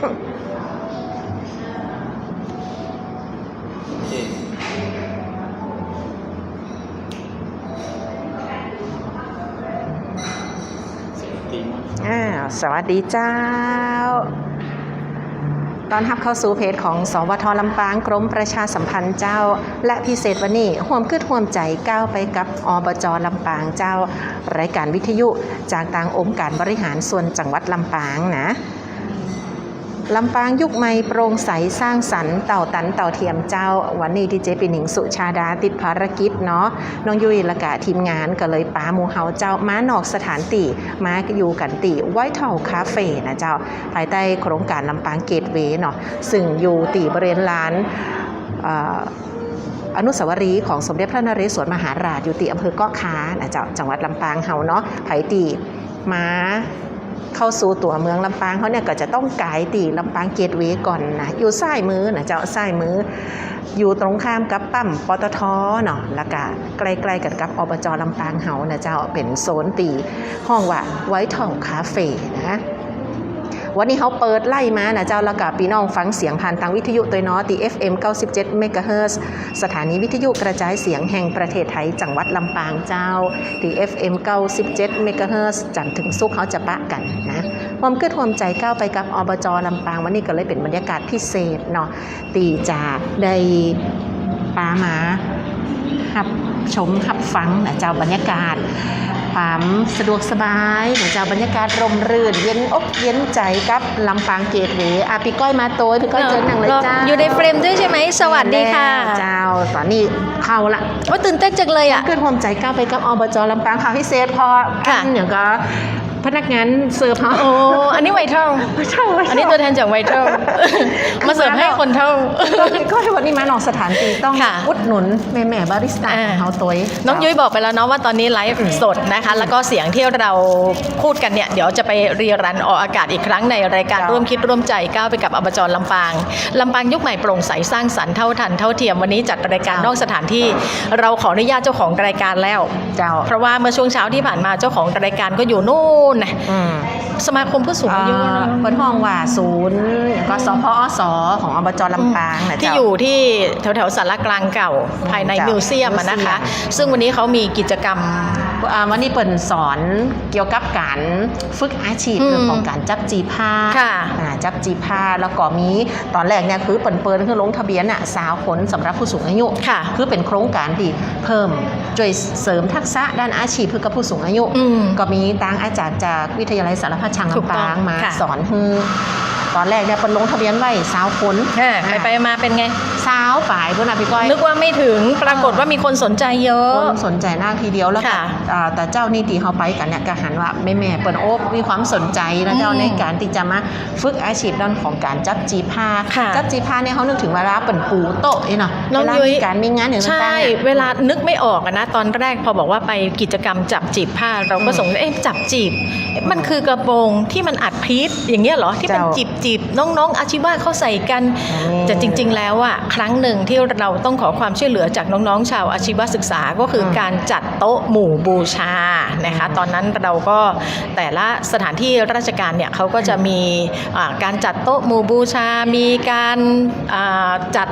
สวัสดีเจ้าตอนรับเข้าสู่เพจของสวท.ลำปางกรมประชาสัมพันธ์เจ้าและพิเศษวันนี้ห่วมคืดห่วมใจก้าวไปกับอบจ.ลำปางเจ้ารายการวิทยุจากทางองค์การบริหารส่วนจังหวัดลำปางนะลำปางยุคใหม่โปร่งใสสร้างสรรค์เต่าตันเต่าเทียมเจ้าวันนี้ดีเจปีหนิงสุชาดาติดภารกิจเนาะน้องยุ้ยและกะทีมงานก็เลยป้าหมูเฮาเจ้ามานอกสถานตีมาอยู่กันตีไวท์เทาคาเฟ่นะเจ้าภายใต้โครงการลำปางเกตเวย์เนาะซึ่งอยู่ตีบริเวณลานอนุสาวรีย์ของสมเด็จพระนเรศวรมหาราชอยู่ตีอำเภอเกาะค้านะเจ้าจังหวัดลำปางเฮาเนาะไผตีมาเข้าสู่ตัวเมืองลำปางเขาเนี่ยก็จะต้องไกด์ตีลำปางเกตเวย์ก่อนนะอยู่ซ้ายมือนะเจ้าซ้ายมืออยู่ตรงข้ามกับปั๊มปตทเนาะแล้วก็ใกล้ๆกันกับอบจ.ลำปางเฮานะเจ้าเป็นโซนตีห้องว่าไวท์เทาคาเฟ่นะวันนี้เขาเปิดไล่มานะเจ้าแล้วก็พี่น้องฟังเสียงผ่านทางวิทยุตัวน้อตี FM 97 เมกะเฮิรตซ์สถานีวิทยุกระจายเสียงแห่งประเทศไทยจังหวัดลำปางเจ้าตี FM 97 เมกะเฮิรตซ์จันทร์ถึงศุกร์เขาจะปะกันนะความคืดความใจก้าวไปกับอบจ.ลำปางวันนี้ก็เลยเป็นบรรยากาศพิเศษเนาะตีจะได้ปามาหับชมหับฟังนะเจ้าบรรยากาศความสะดวกสบายนะเจ้าบรรยากาศร่มรื่นเย็นอกเย็นใจกับลำปางเกตเวย์พี่ก้อยมาโต้พี่ก้อยเจอหนังเลยเจ้าอยู่ในเฟรมด้วยใช่ไหมสวัสดีค่ะเจ้าตอนนี้เข้าละว่าตื่นเต้นจังเลยอ่ะขึ้นความใจก้าวไปกับอบจ.ลำปางค่ะพิเศษพออย่างก็พนักงานเสิร์ฟเขาอันนี้ไวท์เทิลอันนี้ตัวแทนจากไวท์เทิลมาเสิร์ฟให้คนเท่าก็ให้วันนี้มาหนองสถานตีต้องอุดหนุนแม่บาริสต้าของเขาตัวน้องยุ้ยบอกไปแล้วเนาะว่าตอนนี้ไลฟ์สดนะคะแล้วก็เสียงที่เราพูดกันเนี่ยเดี๋ยวจะไปรีรันออกอากาศอีกครั้งในรายการร่วมคิดร่วมใจก้าวไปกับอบจ.ลำปางยุคใหม่โปร่งใสสร้างสรรค์เท่าทันเท่าเทียมวันนี้จัดรายการนอกสถานที่เราขออนุญาตเจ้าของรายการแล้วเพราะว่าเมื่อช่วงเช้าที่ผ่านมาเจ้าของรายการก็อยู่นู่นสมาคมผู้สูงอายุเปิดห้องว่าศูนย์ก็สพอสของอบจ.ลำปางที่อยู่ที่แถวสารกลางเก่าภายในมิวเซียมนะคะซึ่งวันนี้เขามีกิจกรรมวันนี้เปิดสอนเกี่ยวกับการฝึกอาชีพเรื่องของการจับจีผ้าจับจีผ้าแล้วก็มีตอนแรกเนี่ยคือเปิดคือลงทะเบียนสาวคนสำหรับผู้สูงอายุคือเป็นโครงการที่เพิ่มช่วยเสริมทักษะด้านอาชีพเพื่อกับผู้สูงอายุก็มีต่างอาจารย์จากวิทยาลัยสารพัดช่างลำปางมาสอนคือตอนแรกเนี่ยเป็นลงทะเบียนไว้สาวคนไปมาเป็นไงสาวฝ่ายเพื่อนพี่ก้อยนึกว่าไม่ถึงปรากฏว่ามีคนสนใจเยอะคนสนใจมากทีเดียวแล้วแต่เจ้านี่ตีเขาไปกันเนี่ยก็หันว่าแม่เปิดโอ๊บมีความสนใจนะเจ้าในการที่จะมาฝึกอาชีพด้านของการจับจีผ้าจับจีผ้าเนี่ยเขานึกถึงเวลาเปิดปูโต๊ะเนาะเวลามีการมีงานอย่างต่างๆใช่เวลานึกไม่ออกนะตอนแรกพอบอกว่าไปกิจกรรมจับจีบผ้าเราก็สงสัยจับจีบมันคือกระโปรงที่มันอัดพีทอย่างเงี้ยเหรอที่เป็นจีบน้องๆอาชีวะเขาใส่กันแต่จริงๆแล้วครั้งหนึ่งที่เราต้องขอความช่วยเหลือจากน้องๆชาวอาชีวศึกษาก็คือการจัดโต๊ะหมู่บูชานะคะตอนนั้นเราก็แต่ละสถานที่ราชการเนี่ยเขาก็จะมีการจัดโต๊ะหมู่บูชามีการจัด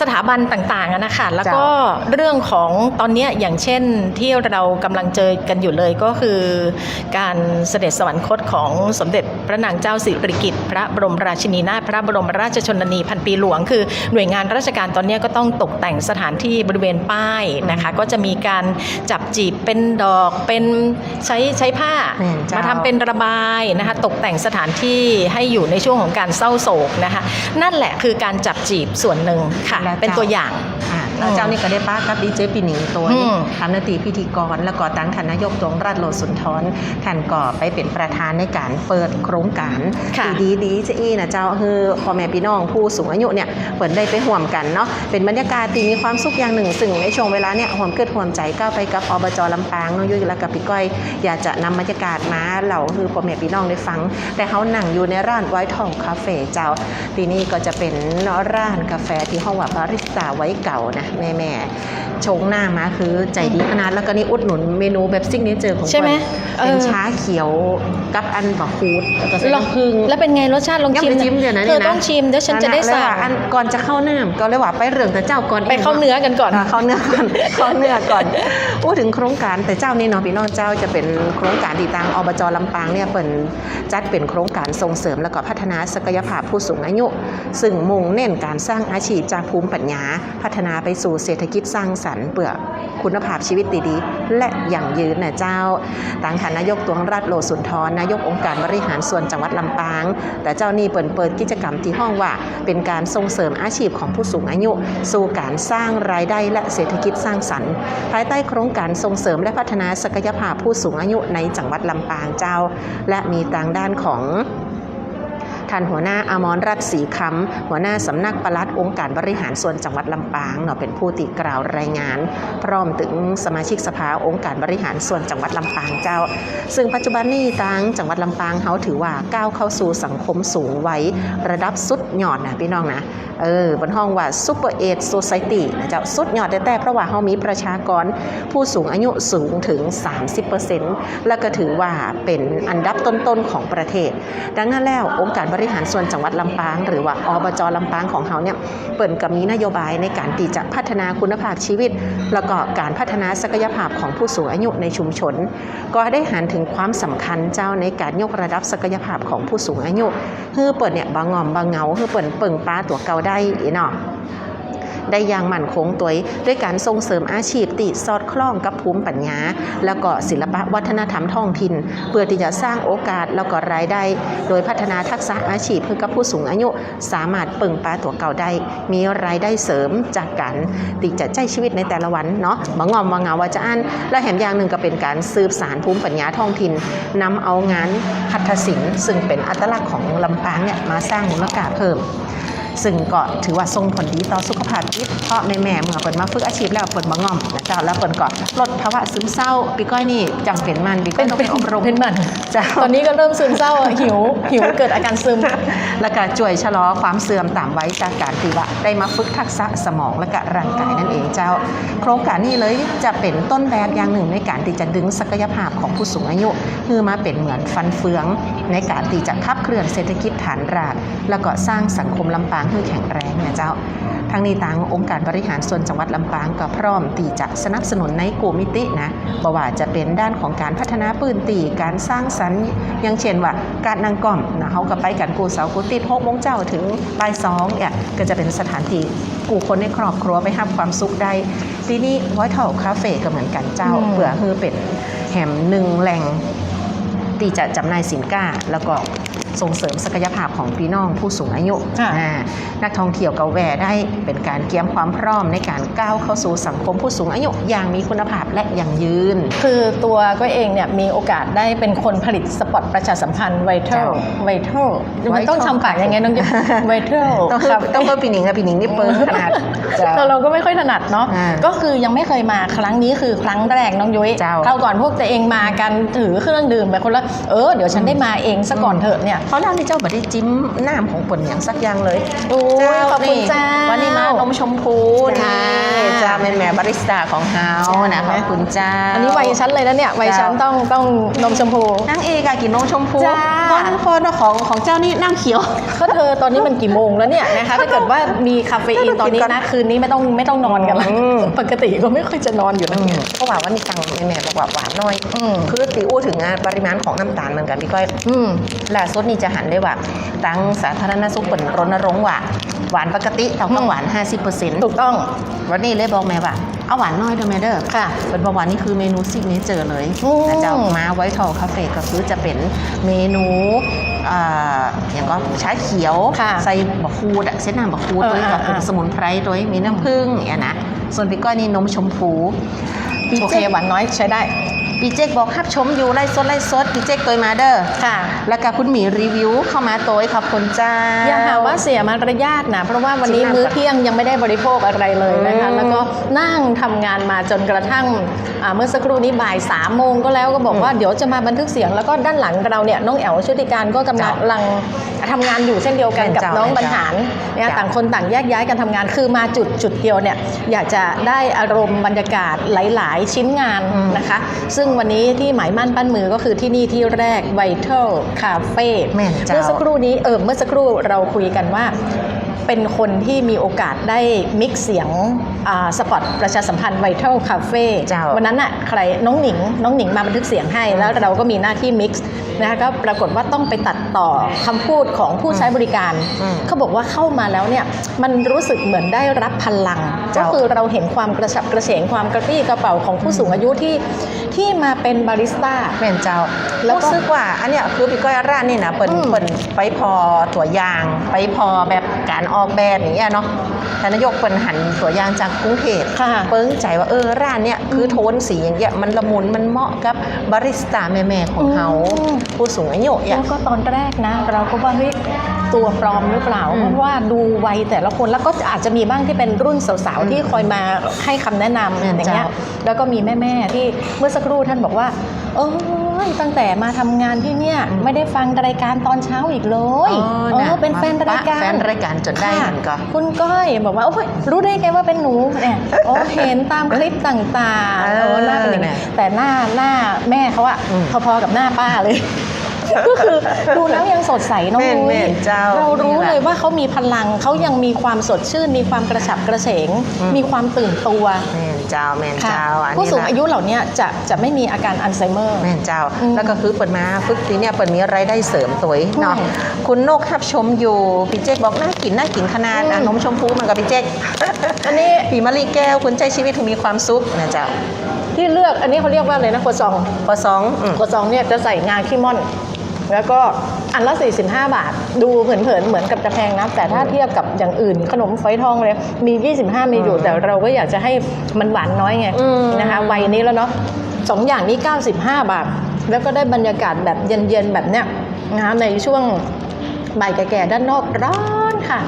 สถาบันต่างๆนะคะแล้วก็เรื่องของตอนนี้อย่างเช่นที่เรากำลังเจอกันอยู่เลยก็คือการเสด็จสวรรคตของสมเด็จพระนางเจ้าสิริกิติ์พระบรมราชินีนาถพระบรมราชชนนีพันปีหลวงคือหน่วยงานราชการตอนนี้ก็ต้องตกแต่งสถานที่บริเวณป้ายนะคะก็จะมีการจับจีบเป็นดอกเป็นใช้ผ้ามาทำเป็นระบายนะคะตกแต่งสถานที่ให้อยู่ในช่วงของการเศร้าโศกนะคะนั่นแหละคือการจับจีบส่วนหนึ่งค่ะเป็นตัวอย่างแล้วเจ้านี่ก็ได้ป้ากับดีเจปีหนิงตัวนี้ทำหน้าที่พิธีกรแล้วก็ตั้งคณะนายกตรงราชโลสุนทรท่านก็ไปเป็นประธานในการเปิดโครงการดีเจ้นะเจ้าคือพ่อแม่พี่น้องผู้สูงอายุเนี่ยเปิดได้ไปห่วมกันเนาะเป็นบรรยากาศที่มีความสุขอย่างหนึ่งซึ่งในช่วงเวลาเนี่ยห่วมเกิดห่วมใจก้าวไปกับอบจ.ลำปางน้องยุ้ยและกับพี่ก้อยอยากจะนำบรรยากาศมาเหล่าคือพ่อแม่พี่น้องได้ฟังแต่เขานั่งอยู่ในร้านไวท์เทาคาเฟ่เจ้าที่นี่ก็จะเป็นร้านกาแฟที่ห้องว่าบาริสต้าไว้เก่านะ แม่ชงหน้ามาคือใจดีขนาดแล้วก็นี่อุดหนุนเมนูแบบซิกเนเจอร์ของ ใช่ไหม เป็นชาเขียวกับอันบะคูดแล้วก็ใส่น้ำผึ้ง แล้วเป็นไงรสชาติลองชิม ยังไม่จิ้มเดี๋ยวนะ เธอต้องชิมเดี๋ยวฉันจะได้สั่ง อันก่อนจะเข้าน้ำก็เลยว่าไปเรื่องแต่เจ้าก่อน ไปเข้าเนื้อกันก่อน เข้าเนื้อก่อน พูดถึงโครงการแต่เจ้านี่เนาะพี่น้องเจ้าจะเป็นโครงการที่ทางอบจลำปางเนี่ยเปิดจัดเป็นโครงการส่งเสริมและก็พัฒนาศักยภาพผู้สูงอายุ ซึ่งมุ่งเน้นการสร้างอาชีพจากภูมิปัญญาพัฒนาไปสู่เศรษฐกิจสร้างสรรค์เพื่อคุณภาพชีวิตดีๆและอย่างยืนนะเจ้าทางท่านนายกตวงรัตน์โลสุนทรนายกองค์การบริหารส่วนจังหวัดลำปางแต่เจ้านี่เปิดกิจกรรมที่ห้องว่าเป็นการส่งเสริมอาชีพของผู้สูงอายุสู่การสร้างรายได้และเศรษฐกิจสร้างสรรค์ภายใต้โครงการส่งเสริมและพัฒนาศักยภาพผู้สูงอายุในจังหวัดลำปางเจ้าและมีทางด้านของท่านหัวหน้าอมรรัตน์ศรีคำหัวหน้าสำนักปลัดองค์การบริหารส่วนจังหวัดลำปางเนาะเป็นผู้ติกล่าวรายงานพร้อมถึงสมาชิกสภาองค์การบริหารส่วนจังหวัดลำปางเจ้าซึ่งปัจจุบันนี้ทางจังหวัดลำปางเขาถือว่าก้าวเข้าสู่สังคมสูงวัยระดับสุดยอดนะพี่น้องนะบนห้องว่าซูเปอร์เอจโซไซตี้นะเจ้าสุดยอดแต่เพราะว่าเขามีประชากรผู้สูงอายุสูงถึง 30% และก็ถือว่าเป็นอันดับต้นๆของประเทศดังนั้นแล้วองค์การบริหารส่วนจังหวัดลำปางหรือว่าอบจลำปางของเขาเนี่ยเปิดกับมีนโยบายในการที่จะพัฒนาคุณภาพชีวิตแล้วก็การพัฒนาศักยภาพของผู้สูงอายุในชุมชนก็ได้หันถึงความสำคัญเจ้าในการยกระดับศักยภาพของผู้สูงอายุเพื่อเปิดเนี่ยบางงอมบางเงาเพื่อเปิดเปิ่งปลาตัวเก่าได้เนาะได้อย่างมั่นคงตัวด้วยการส่งเสริมอาชีพติสอดคล้องกับภูมิปัญญาแล้วก็ศิลปะวัฒนธรรมท้องถิ่นเพื่อที่จะสร้างโอกาสแล้วก็รายได้โดยพัฒนาทักษะอาชีพเพื่อกับผู้สูงอายุสามารถเปิ่งปลาตัวเก่าได้มีรายได้เสริมจากการที่จะใช้ชีวิตในแต่ละวันเนาะบางงอมบางเงาว่าจะอันและแถมอย่างหนึ่งก็เป็นการสืบสานภูมิปัญญาท้องถิ่นนำเอางานหัตถศิลป์ซึ่งเป็นอัตลักษณ์ของลำปางเนี่ยมาสร้างมูลค่าเพิ่มซึ่งก็ถือว่าส่งผลดีต่อสุขภาพจิตเพราะแม่เมื่อเปิดมาฝึกอาชีพแล้วเปิดมาง่อมนะเจ้าแล้วเปิดก็ลดภาวะซึมเศร้าพี่ก้อยนี่จำเป็นมันพี่ก้อยต้องไปอบรม เป็นมัน จ้า ตอนนี้ก็เริ่มซึมเศร้าหิวเกิดอาการซึม แล้วก็ช่วยชะลอความเสื่อมตามวัยจากการที่ว่าได้มาฝึกทักษะสมองและก็ร่างกายนั่นเองเจ้าโครงการนี้เลยจะเป็นต้นแบบอย่างหนึ่งในการที่จะดึงศักยภาพของผู้สูงอายุคือมาเป็นเหมือนฟันเฟืองในการที่จะขับเคลื่อนเศรษฐกิจฐานรากแล้วก็สร้างสังคมลำปางให้แข็งแรงนะเจ้าทั้งนี้ทางองค์การบริหารส่วนจังหวัดลำปางก็พร้อมที่จะสนับสนุนในกูมิตินะบ่ว่าจะเป็นด้านของการพัฒนาพื้นที่การสร้างสรรค์อย่างเช่นว่าการนางกล่อมนะเขาก็ไปกันกูเสากูติด6 โมงเจ้าถึงบ่าย 2เนี่ยก็จะเป็นสถานที่กูคนในครอบครัวไปรับความสุขได้ที่นี่ไวท์เทลคาเฟ่ก็เหมือนกันเจ้าเพื่อคือเป็นแห่มหนึ่งแหล่งที่จะจำหน่ายสินค้าแล้วก็ส่งเสริมศักยภาพของพี่น้องผู้สูงอายุนักท่องเที่ยวก็แวะได้เป็นการเตรียมความพร้อมในการก้าวเข้าสู่สังคมผู้สูงอายุอย่างมีคุณภาพและยั่งยืนคือตัวก็เองเนี่ยมีโอกาสได้เป็นคนผลิตสปอตประชาสัมพันธ์ไวท์เทลมันต้องทำปากยังไงน้องจิ๊บไวท์เทลต้องเพิ่มปีหนิงกับปีหนิงนี่เปิ้ลขนาดเราก็ไม่ค่อยถนัดเนาะก็คือยังไม่เคยมาครั้งนี้คือครั้งแรกน้องยุ้ยคราวก่อนพวกตัวเองมากันถือเครื่องดื่มไปคนละเดี๋ยวฉันได้มาเองซะก่อนเถอะเนี่ยเพราะร้านที่เจ้าบัดได้จิ้มน้ำของเปิ่นอย่างสักอย่างเลยโอ้ขอบคุณจ้าวันนี้มานมชมพูนี่จ้าแม่บาริสต้าของเฮานะขอบคุณจ้าอันนี้วัยฉันเลยนะเนี่ยวัยฉันต้องนมชมพูนั่งเอกกินนมชมพูคนของเจ้านี่นั่งเขียวก็เธอตอนนี้มันกี่โมงแล้วเนี่ยนะคะถ้าเกิดว่ามีคาเฟอีนตอนนี้นะคืนนี้ไม่ต้องนอนกันละปกติก็ไม่ค่อยจะนอนอยู่นะเพราะว่าวันนี้ตังแม่บอกว่าหวานน้อยคือตีอู้ถึงปริมาณของน้ำตาลเหมือนกันพี่ก้อยล่าสุดนี่จะหันได้ว่าตั้งสาธารณสุขเปิดรณรงค์ว่าหวานปกติเท่ากับหวาน 50% ถูกต้องวันนี้เลยบอกแม่ว่าเอาหวานน้อยด้วยแม่เด้อค่ะเป็นหวานนี่คือเมนูซิกเนเจอร์เลยนะเจ้ามาไวท์เทลคาเฟ่ก็คือจะเป็นเมนูอย่างก็ชาเขียวใส่บะคูดเส้นน้ำบะคูดด้วยกับเป็นสมุนไพรด้วยมีน้ำผึ้งอย่างนะส่วนพี่ก้อยนี่นมชมพูโอเคหวานน้อยใช้ได้ พี่เจ๊กบอกครับชมอยู่ไล่สดพี่เจ๊กตัวมาเด้อ ค่ะ แล้วก็คุณหมีรีวิวเข้ามาตัวขอบคุณจ้า อย่าหาว่าเสียมารยาทนะเพราะว่าวันนี้ จริงๆ มื้อเที่ยงยังไม่ได้บริโภคอะไรเลยนะคะ อืม แล้วก็นั่งทำงานมาจนกระทั่งเมื่อสักครู่นี้บ่าย3 โมงก็แล้วก็บอกว่าเดี๋ยวจะมาบันทึกเสียงแล้วก็ด้านหลังเราเนี่ยน้องแอ๋วชุติการก็กำลังทำงานอยู่เช่นเดียวกันกับน้องบรรหารเนี่ยต่างคนต่างแยกย้ายกันทำงานคือมาจุดเดียวเนี่ยอยากจะได้อารมณ์บรรยากาศหลายๆ ชิ้นงานนะคะ ซึ่งวันนี้ที่หมายมั่นปั้นมือก็คือที่นี่ที่แรก Vital Cafe แม่นเจ้า เมื่อสักครู่นี้เมื่อสักครู่เราคุยกันว่าเป็นคนที่มีโอกาสได้มิกซ์เสียงสปอตประชาสัมพันธ์ Vital Cafe เจ้า วันนั้นน่ะใครน้องหนิงมาบันทึกเสียงให้แล้วเราก็มีหน้าที่มิกซ์นะคะก็ปรากฏว่าต้องไปตัดต่อคำพูดของผู้ใช้บริการ เขาบอกว่าเข้ามาแล้วเนี่ยมันรู้สึกเหมือนได้รับพลังก็ เจ้า คือเราเห็นความกระฉับกระเฉงความกระปรี้กระเป๋าของผู้สูงอายุที่มาเป็นบาริสต้า แม่นเจ้า แล้วก็ รู้สึกว่าอันเนี้ยคือพี่ก้อยร้านนี่นะเปิ่น อืม เปิ่นไปพอตัวอย่างไปพอแบบการออกแบบอย่างเงี้ยเนาะท่านนายกเปิ่นหันตัวอย่างจากกรุงเทพ ค่ะ เปิ้งใจว่าร้านเนี้ยคือโทนสีอย่างเงี้ยมันละมุนมันเหมาะกับบาริสต้าแม่ๆของเฮา อืม ผู้สูงอายุอย่า แล้วก็ตอนแรกนะเราก็ว่าเฮ้ยตัวปลอมหรือเปล่า อืม เพราะว่าดูวัยแต่ละคนแล้วก็อาจจะมีบ้างที่เป็นรุ่นสาวๆที่คอยมาให้คำแนะนำ แม่น อย่างเงี้ย เจ้า แล้วก็มีแม่ๆที่เมื่อสักครู่ท่านบอกว่าตั้งแต่มาทำงานที่เนี่ยไม่ได้ฟังรายการตอนเช้าอีกเลย น่ะ เป็นแฟนรายการ แฟนรายการจนได้ ค่ะ มันก็ คุณก้อยบอกว่าโอ้ยรู้ได้ไงว่าเป็นหนูเนี่ยเห็นตามคลิปต่างๆหน้าเป็นอย่างนี้แต่หน้าแม่เขาอะ อืม พอๆกับหน้าป้าเลย ก็คือดูแล้วยังสดใสน้อง แม่น นุ้ แม่ ย นเจ้า เรารู้ นี่แหละ เลยว่าเขามีพลังเขายังมีความสดชื่น มีความกระฉับกระเฉง มีความตื่นตัว แม่นเจ้าแม่น ค่ะ เจ้าอันนี้ ผู้สูง นะ อายุเหล่านี้จะไม่มีอาการอัลไซเมอร์ แม่นเจ้า อืม แล้วก็คือเปิดมาฝึกทีเนี่ยเปิดมีรายได้เสริมตัวเนาะ อืม คุณนกทับชมอยู่พี่เจ๊กบอกน่ากินขนาดนะนมชมพูมันกับพี่เจ๊ก อันนี้ พี่มะลิแก้วคุณใจชีวิตถึงมีความสุขนะเจ้า ที่เลือกอันนี้เขาเรียกว่าอะไรนะครัวซอง ข้อสองครัวซองเนี่ยจะใส่งาขี้ม่อน แล้วก็อันละ45 บาท ดูเผินๆเหมือนกับจะแพงนะ แต่ถ้าเทียบกับอย่างอื่นขนมฝอยทองเลยมี 25 มีอยู่ แต่เราก็อยากจะให้มันหวานน้อยไง อืม นะคะวัยนี้แล้วเนาะ2 อย่างนี้ 95 บาท แล้วก็ได้บรรยากาศแบบเย็นๆแบบเนี้ยนะคะในช่วงบ่ายแก่ๆด้านนอกร้อนค่ะ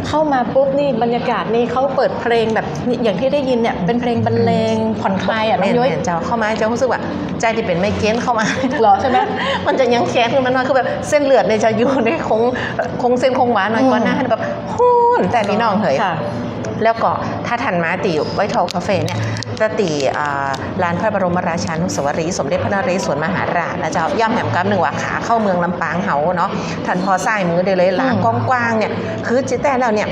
เข้ามาปุ๊บนี่บรรยากาศนี่เขาเปิดเพลงแบบอย่างที่ได้ยินเนี่ยเป็นเพลงบรรเลงผ่อนคลายอ่ะน้ แม่ อง น ยุ้ย แม่นเจ้าเข้ามาเจ้ารู้สึกว่าใจที่เป็นไม่เก้นเข้ามา เหรอใช่ไหม มันจะยังแค้นขึ้นมาหน่อยคือแบบเส้นเลือดเนี่ยจะอยู่ในคงเส้นคงหวานหน่อยกว่าหน้าแบบฮู้นแต่พี่น้องเฮ้ย ค่ะ แล้วก็ถ้าทันมาตีไว้ทอคาเฟ่เนี่ยจะตีลานพระบรมราชานุสาวรีย์สมเด็จพระนเรศวรมหาราชนะเจ้าย่ำแหมกำหนึ่งว่าขาเข้าเมืองลำปางเฮาเนาะทันพอซ้ายมือได้เลยลานกว้างๆเนี่ยคือจิตแต่แล้วเนี่ย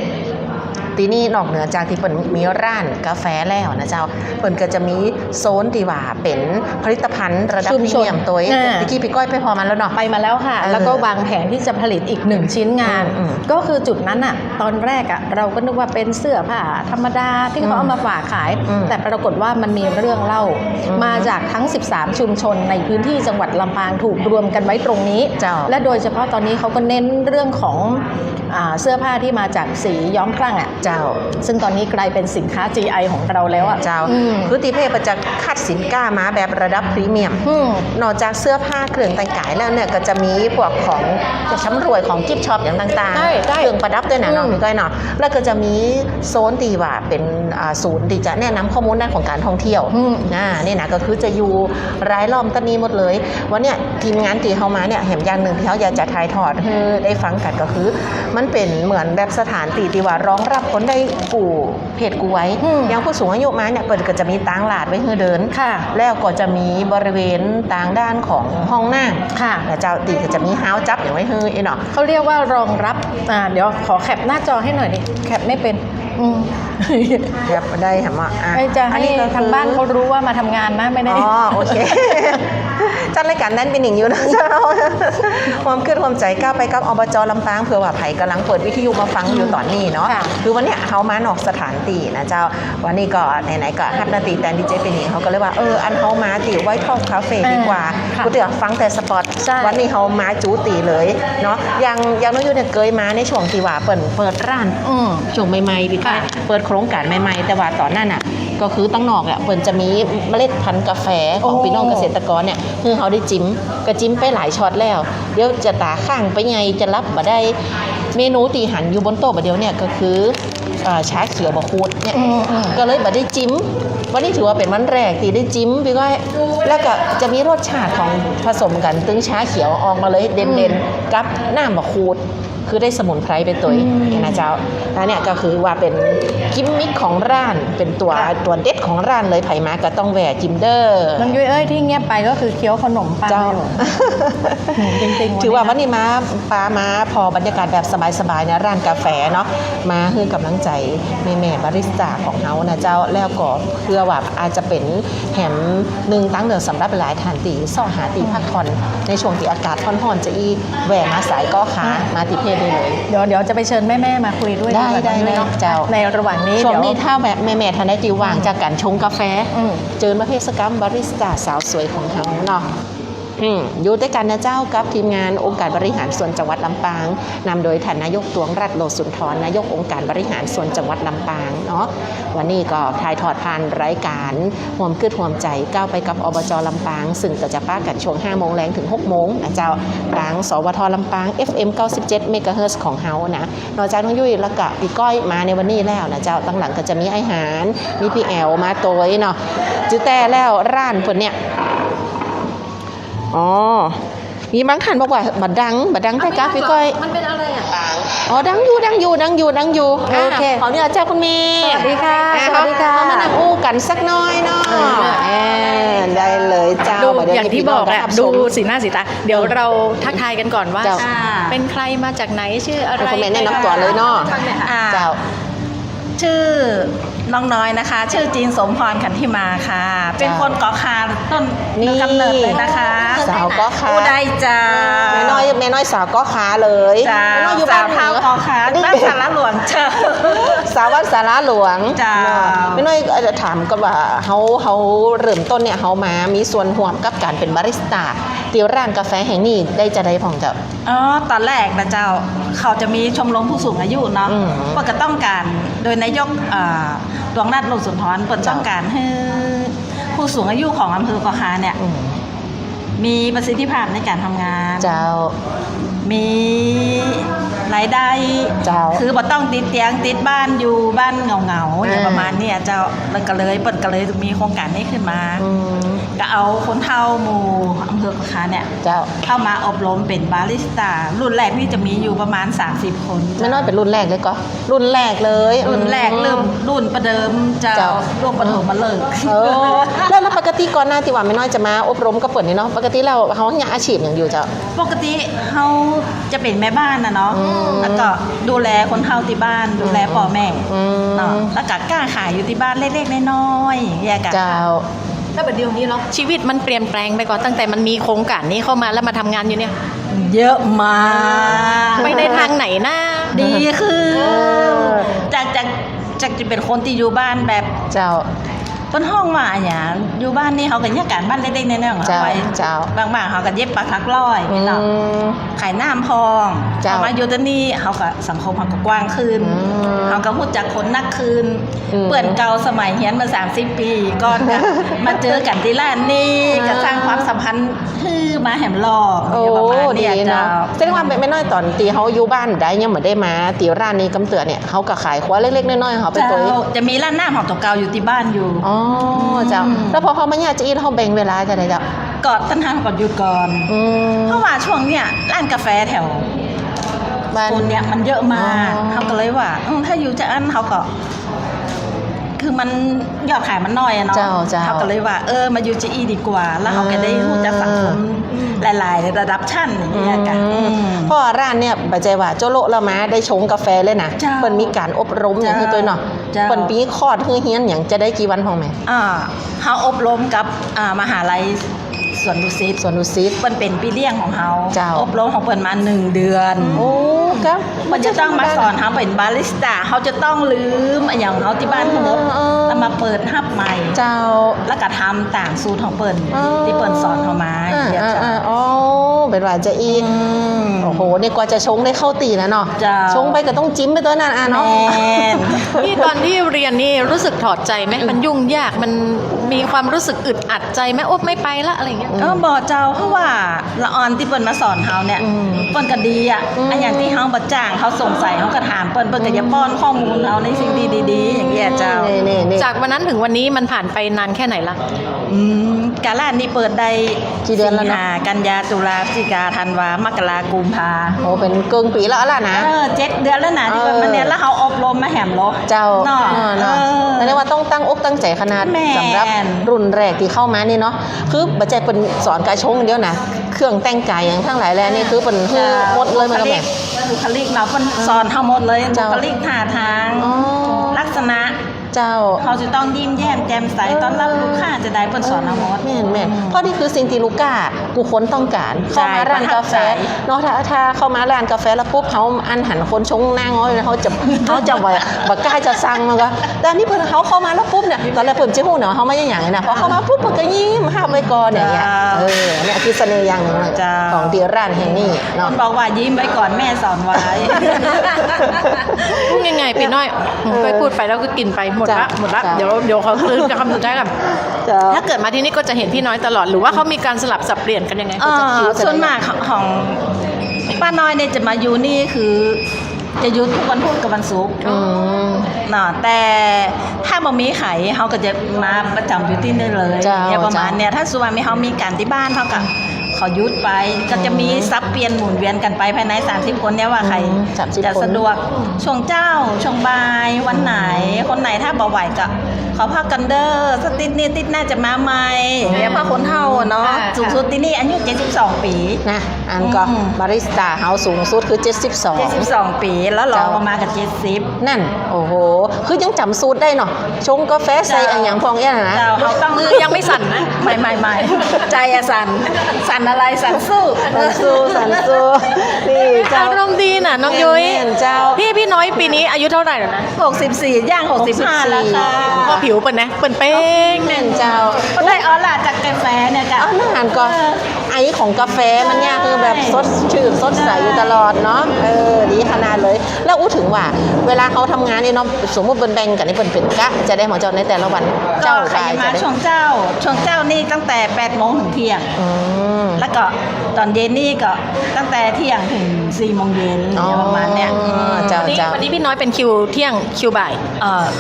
ทีนี่นอกเหนือจากที่เปิ่นมีร้านกาแฟแล้วนะเจ้าเปิ่นก็จะมีโซนที่ว่าเป็นผลิตภัณฑ์ระดับ ชุ พ ม รี ชน เมียมตัว อ่า ตะกี้พี่ก้อยไปพอมันแล้วเนาะ ไปมาแล้วค่ะ แล้วก็วางแผนที่จะผลิตอีก1ชิ้นงาน อืม ก็คือจุดนั้นอะตอนแรกอะเราก็นึกว่าเป็นเสื้อผ้าธรรมดาที่เขาเอามาฝากขาย อืม แต่ปรากฏว่ามันมีเรื่องเล่า อืม มาจากทั้ง 13 ชุมชนในพื้นที่จังหวัดลำปางถูกรวมกันไว้ตรงนี้ เจ้า และโดยเฉพาะตอนนี้เขาก็เน้นเรื่องของเสื้อผ้าที่มาจากสีย้อมครั่งอะ เจ้า ซึ่งตอนนี้กลายเป็นสินค้า GI ของเราแล้วอะ เจ้า อืม คือตีเพ่ประจะคัดสินค้ามาแบบระดับพรีเมียม อืม นอกจากเสื้อผ้าเครื่องแต่งกายแล้วเนี่ยก็จะมีพวกของจะช้ำรวยของกิฟต์ช็อปอย่างต่าง ใช่ใช่ เครื่องประดับด้วยนะน้อง อืม พี่ก้อยเนาะแล้วก็จะมีโซนตีว่าเป็นศูนย์ที่จะแนะนำข้อมูลด้านของการท่องเที่ยวนี่นะก็คือจะอยู่รายล้อมตะนีหมดเลยวันเนี้ยทีมงานตีเข้ามาเนี่ยเห็นอย่างหนึ่งที่เขาอยากจะถ่ายทอดให้ได้ฟังกันก็คือ มันเป็นเหมือนแบบสถานตีที่ว่ารองรับคนได้กูเพจกูไว้อย่างผู้สูงอายุมาเนี่ยเปิดก็จะมีตางหลาดไว้ให้เดิน ค่ะ แล้วก็จะมีบริเวณต่างด้านของห้องน้ ค่ะ ำแล้วเจ้าตีก็จะมีฮาวจับอย่างไว้ให้เนาะ เขาเรียกว่ารองรับเดี๋ยวขอแคปหน้าจอให้หน่อยดิแคปไม่เป็นอืม แบบได้ค่ะมา ไม่จะให้ ก็คือ ทางบ้านเขารู้ว่ามาทำงานนะไม่ได้ อ๋อโอเค จัดรายการนั้นเป็นอย่างอยู่นะเจ้าความคิดความใจก้าวไปกับอบจลำปางเผื่อว่าไผ่กำลังเปิดวิทยุมาฟังอยู่ตอนนี้เนาะ ค่ะ คือวันเนี้ยเขามานอกสถานตีนะเจ้าวันนี้ก็ไหนๆก็ฮัดนาตีแต่ดีเจเป็นอย่างเขาก็เลยว่าอันเขามาตีไว้ทอปคาเฟ่ดีกว่า ค่ะ กูเดี๋ยวฟังแต่สปอต ใช่ วันนี้เขามาจูตีเลยเนาะอย่างน้องยูเนี่ยเคยมาในช่วงที่ว่าเปิดร้าน อืม ช่วงใหม่ๆพี่ก้อย ค่ะ เปิดโครงการใหม่ๆแต่ว่าตอนนั้นอ่ะ ก็คือตั้งนอกเปิ่นจะมีเมล็ดพันธุ์กาแฟของพี่น้องเกษตรกรเนี่ยคือเขาได้จิ้มก็จิ้มไปหลายช็อตแล้วเดี๋ยวจะตาข้างไปไงจะรับมาได้เมนูตีหันอยู่บนโต๊ะบัดเดียวเนี่ยก็คือชาเขียวบะคูดเนี่ยก็เลยบัดได้จิ้มวันนี้ถือว่าเป็นวันแรกที่ได้จิ้มพี่ก้อยแล้วก็จะมีรสชาติของผสมกันตึงชาเขียวออกมาเลยเด่นๆกับน้ำบะคูดคือได้สมุนไพรเป็นตัวนี่นะเจ้าแล้วเนี่ยก็คือว่าเป็นกิมมิคของร้านเป็นตัวเด็ดของร้านเลยไผ่มาก็ต้องแหวะจิมเดอร์ น้องยุ้ยที่เงียบไปก็คือเคี้ยวขนมปังอยู่จริงๆ ถือว่าวันนี้มาปามาพอบรรยากาศแบบสบายๆนะร้านกาแฟเนาะมาให้กำลังใจแม่บาริสต้าของเขานะเจ้าแล้วก็เพื่อว่าอาจจะเป็นแหมหนึ่งตั้งเดือนสำหรับหลายทานตีซ่อหาตีพักผ่อนในช่วงที่อากาศร้อนๆจะอีแหวะมาสายก็ขามาติเพศได้เลย เดี๋ยวจะไปเชิญแม่มาคุยด้วย ได้เจ้าในระหว่างนี้ ช่วงนี้ถ้าแบบแม่ทันได้ตีว่างจากการชงกาแฟเจอมาเทศกรรมบาริสต้าสาวสวยของเขาเนาะอยู่ด้วยกันนะเจ้ากับทีมงานองค์การบริหารส่วนจังหวัดลำปางนำโดยท่านนายกตวงรัตน์โลสุนทรนายกองค์การบริหารส่วนจังหวัดลำปางเนาะวันนี้ก็ถ่ายทอดผ่านรายการห่วมคืดห่วมใจก้าวไปกับอบจลำปางซึ่งก็จะป้ากันช่วง5 โมงแรงถึง6 โมงนะเจ้าทางสวทลำปาง FM 97 เมกะเฮิรตซ์ของเฮานะนอกจากน้องยุ้ยแล้วก็พี่ก้อยมาในวันนี้แล้วนะเจ้าตั้งหลังก็จะมีอาหารมีพี่แอลมาโตยเนาะจื้อแต่แล้วร้านเพิ่นเนี่ยมีบางท่านบอกว่าบัดดังแต่กาพี่ก้อยมันเป็นอะไรอ่ะดังอยู่โอเคขอเนี่ยเจ้าคุณเมย์ สวัสดีค่ะมานั่งอู้กันสักน้อยเนาะได้เลยเจ้า ดูอย่างที่บอกแหละดูสีหน้าสีตาเดี๋ยวเราทักทายกันก่อนว่าเป็นใครมาจากไหนชื่ออะไรคุณเมย์แนะนำตัวเลยเนาะเจ้าชื่อน้องน้อยนะคะชื่อจีนสมพรขันธิมาค่ะเป็นคนเกาะคาต้นกำเนิดเลยนะคะสาวเกาะคาอุได้จ้าแม่น้อยสาวเกาะคาเลยจ้าอยู่บ้านเท้าเกาะคาบ้านสาระหลวงเจ้าสาววัดสาระหลวงจ้าแม่น้อยจะถามก็ว่าเขาเริ่มต้นเนี่ยเขามามีส่วนร่วมกับการเป็นบาริสต้าที่ร้านกาแฟแห่งนี้ได้จะได้ผ่องเจ้าตอนแรกนะเจ้าเขาจะมีชมรมผู้สูงอายุเนาะก็จะต้องการโดยนายกดวงรัตน์โลสุนทรเปิดต้องการให้ผู้สูงอายุของอำเภอเกาะคาเนี่ยมีประสิทธิภาพในการทำงานเจ้ามีรายได้คือบ่ต้องติดเตียงติดบ้านอยู่บ้านเงาอย่างประมาณนี้เจ้าแล้วก็เลยเปิดก็เลยมีโครงการนี้ขึ้นมาก็เอาคนเฒ่าหมู่อำเภอเกาะคาเนี่ยเข้ามาอบรมเป็นบาริสต้ารุ่นแรกนี่จะมีอยู่ประมาณ30 คนไม่น้อยเป็นรุ่นแรกเลยก็รุ่นแรกเลยรุ่นแรกเริ่มรุ่นประเดิมเจ้าร่วมประถมมาเลิกแล้วปกติก่อนหน้าที่ว่าไม่น้อยจะมาอบรมก็เปิดนี่เนาะปกติเราเขาเนี่ยอาชีพอย่างอยู่เจ้าปกติเขาจะเป็นแม่บ้านนะเนาะแล้วก็ดูแลคนเฒ่าที่บ้านดูแลพ่อแม่เนาะแล้วก็กล้าขายอยู่ที่บ้านเล็กๆน้อยๆอย่างเงี้ยกันเจ้าแล้วแบบเดียวนี้เนาะชีวิตมันเปลี่ยนแปลงไปก่อนตั้งแต่มันมีโครงการนี้เข้ามาแล้วมาทำงานอยู่เนี่ยเยอะมากไปในทางไหนน่าดีคือจากจะเป็นคนที่อยู่บ้านแบบเจ้าต้นห้องมาอย่างอยู่บ้านนี่เขากันแยกการบ้านเล็กๆน้อยๆเอาไว้บางๆเขากันเย็บปลาทักร้อยเนาะขายน้ำพองเอามาอยู่ที่นี่เขาก็สังคมเขาก็กว้างขึ้นเขาก็พูดจากคนนักคืนเปื่อนเก่าสมัยเฮียนมา30 ปีก่อนกันมาเจอกันที่ร้านนี้ก็สร้างความสัมพันธ์มาแหมหลอกประมาณนี้เจ้าแสดงว่าไม่น้อยตอนตีเขาอยู่บ้านได้ยังเหมือนได้มาตีร้านนี้กำเตือเนี่ยเขาก็ขายครัวเล็กๆน้อยๆเขาไปตัวจะมีร้านน้ำของตัวเก่าอยู่ที่บ้านอยู่เจ้าแล้วพอเขามาเนี่ยจะอีเขาแบ่งเวลาจะได้เจ้าก่อนตั้งทางก่อนหยุดก่อนเพราะว่าช่วงเนี้ยร้านกาแฟแถวคนเนี้ยมันเยอะมากเขาก็เลยว่าถ้าอยู่จะอันเขาก็คือมันยอดขายมันน้อยอะเนาะเขาก็เลยว่ามาอยู่จีดีกว่าแล้วเขาก็ได้รู้จักสังคมหลายๆระดับชั้นอย่างเงี้ยกันเพราะร้านเนี่ยปัจจัยว่าโจโลละมาได้ชงกาแฟเลยนะเปิดมีการอบรมอย่างที่ตัวเนาะเปิดปีคอร์ดเฮียนอย่างจะได้กี่วันพองไหมเขาอบรมกับมหาลัย สวนดุสิต สวนดุสิต เปิ้นเป็นพี่เลี้ยงของเฮา เจ้า อบรมของเปิ้นมา1 เดือน โอ้ครับ มันจะต้องมาสอนเฮาเป็นบาริสต้าเฮาจะต้องลืมอย่างเฮาที่บ้านทั้งหมดแล้วมาเปิดฮับใหม่ เจ้า แล้วก็ทำต่างสูตรของเปิ้นที่เปิ้นสอนเฮามาอย่างเงี้ยจ้ะ อ๋อเป็นว่าจะอีกโอ้โหนี่กว่าจะชงได้เข้าตีนะเนาะ เจ้า ชงไปก็ต้องจิ้มไปตัวนั้นอ่ะ แม เนาะ น นี่ตอนที่เรียนนี่รู้สึกถอดใจไหมมันยุ่งยากมันมีความรู้สึกอึดอัดใจไหมโอ๊บไม่ไปละอะไรอย่างเงี้ย บอกเจ้าเพราะว่าละออนที่เปิ้นมาสอนเฮาเนี่ยเปิ้นก็ดีอ่ะอันอย่างที่เฮาบ่จ้างเขาสงสัยเฮาก็ถามเปิ้นก็จะป้อนข้อมูลเฮาในสิ่งดีๆอย่างเงี้ยเจ้า นี่ จากวันนั้นถึงวันนี้มันผ่านไปนานแค่ไหนละ กาลาดนี่เปิดได้ กี่เดือนแล้วนะ สิงหากันยาตุลาพฤศจิกาธันวามกรากุมภา โอ้เป็นเกินปีแล้วล่ะนะ 7 เดือนแล้วนะที่เปิ้นมาเนี่ยแล้วเฮาอบรมมาแหมโล เจ้า เนาะ เนาะเรียกว่าต้องตั้งอกตั้งใจขนาด แม่น สำหรับรุ่นแรกที่เข้ามานี่เนาะคือบัจจัยเป็นสอนการชงอย่างเดียวนะเครื่องแต่งกายอย่างทั้งหลายแหล่นี่คือเป็นคือหมดเลยมันก็แบบ บุคลิกเราเพิ่นสอนเฮาหมดเลย เจ้า บุคลิกท่าทาง อ๋อ ลักษณะ เจ้า เขาจะต้องยิ้มแย้มแจ่มใสต้อนรับลูกค้าจะได้เพิ่นสอนเฮาหมด แม่นเพราะนี่คือสิ่งที่ลูกค้าผู้คนต้องการเข้ามาร้านกาแฟ ใช่ เนาะถ้าเข้ามาร้านกาแฟแล้วปุ๊บเขาอันหันคนชงหน้าง้อยเขาจะบ่กล้าจะสั่งมันก็แต่อันนี่เพิ่นเขาเข้ามาแล้วปุ๊บเนี่ยตอนแรกเพิ่นจะฮู้เนาะเขาไม่อย่างนี้นะพอเข้ามาปุ๊บเพิ่นก็ยิ้มห้ามไว้ก่อนอย่างเงี้ยเนี่ยคือเสน่ห์อย่างหนึงของที่ร้านแห่งนี้ ค เนาะ นบอกว่ายิ้มไว้ก่อนแม่สอนไว้ พูดง่ายๆปีน้อยเคยพูดไปแล้วก็กินไปหมดละเดี๋ยวเขาคืนคำสุดท้ายกันถ้าเกิดมาที่นี่ก็จะเห็นพี่น้อยตลอดหรือว่าเขามีการสลับสับเปลี่ยนกันยังไง ส่วนมากของป้าน้อยเนี่ยจะมาอยู่นี่คือจะอยู่ทุกวันพุธกับวันศุกร์ เนาะแต่ถ้าบ่มีไข่เขาก็จะมาประจำอยู่ที่นี่เลย เจ้า เนี่ยประมาณเนี่ยถ้าสุวรรณมีเขามีการที่บ้านเขาก็เขายุดไปก็จะมีซับเปลี่ยนหมุนเวียนกันไปภายใน30 คนเนี่ยว่าใคร 30 จะ คน สะดวกช่วงเจ้าช่วงบ่ายวันไหนคนไหนถ้าบ่ไหวก็ขอพักกันเด้อสักติดนี่ติดน่าจะมาใหม่เนี่ยเพราะคนเฒ่าเนาะสูงสุดที่นี่อายุ72 ปี นะอันก็บาริสต้าเฮาสูงสุดคือ72 72 ปีแล้วรองลงมากับ70 นั่นโอ้โหคือยังจำสูตรได้เนาะชงกาแฟใส่อันอย่างพองเอี้ยนะ เจ้าเขาต้อง มือยังไม่สั่นนะ ไม่ใจอะสั่นอะไรสั่นสู้ สันสู้นี่เจ้า อารมณ์ดีน่ะน้องยุ้ย แม่นเจ้า พี่น้อยปีนี้อายุเท่าไหร่แล้วนะ 64ย่าง65แล้วค่ะ ก็ผิวเปิ้นนะเปิ้นเป้ง แม่นเจ้า ก็ได้ออร่าจากกาแฟเนี่ยจ้ะ เอาอาหารก็ไอของกาแฟมันเนี่ยคือแบบสดชื่นสดใสอยู่ตลอดเนาะดีขนาดเลย แล้วอู้ถึงว่า เวลาเขาทำงานนี่เนาะสมมติเป็นแบ่งกันนี่เป็นกะจะได้หมอเจ้าในแต่ละวัน ก็ เจ้า ใคร กาย มา จะได้ ช่วงเจ้านี่ตั้งแต่8 โมงถึงเที่ยง อืม แล้วก็ตอนเย็นนี่ก็ตั้งแต่เที่ยงถึง4 โมงเย็นเนี่ยประมาณเนี้ย เจ้า วันนี้พี่น้อยเป็นคิวเที่ยงคิวบ่าย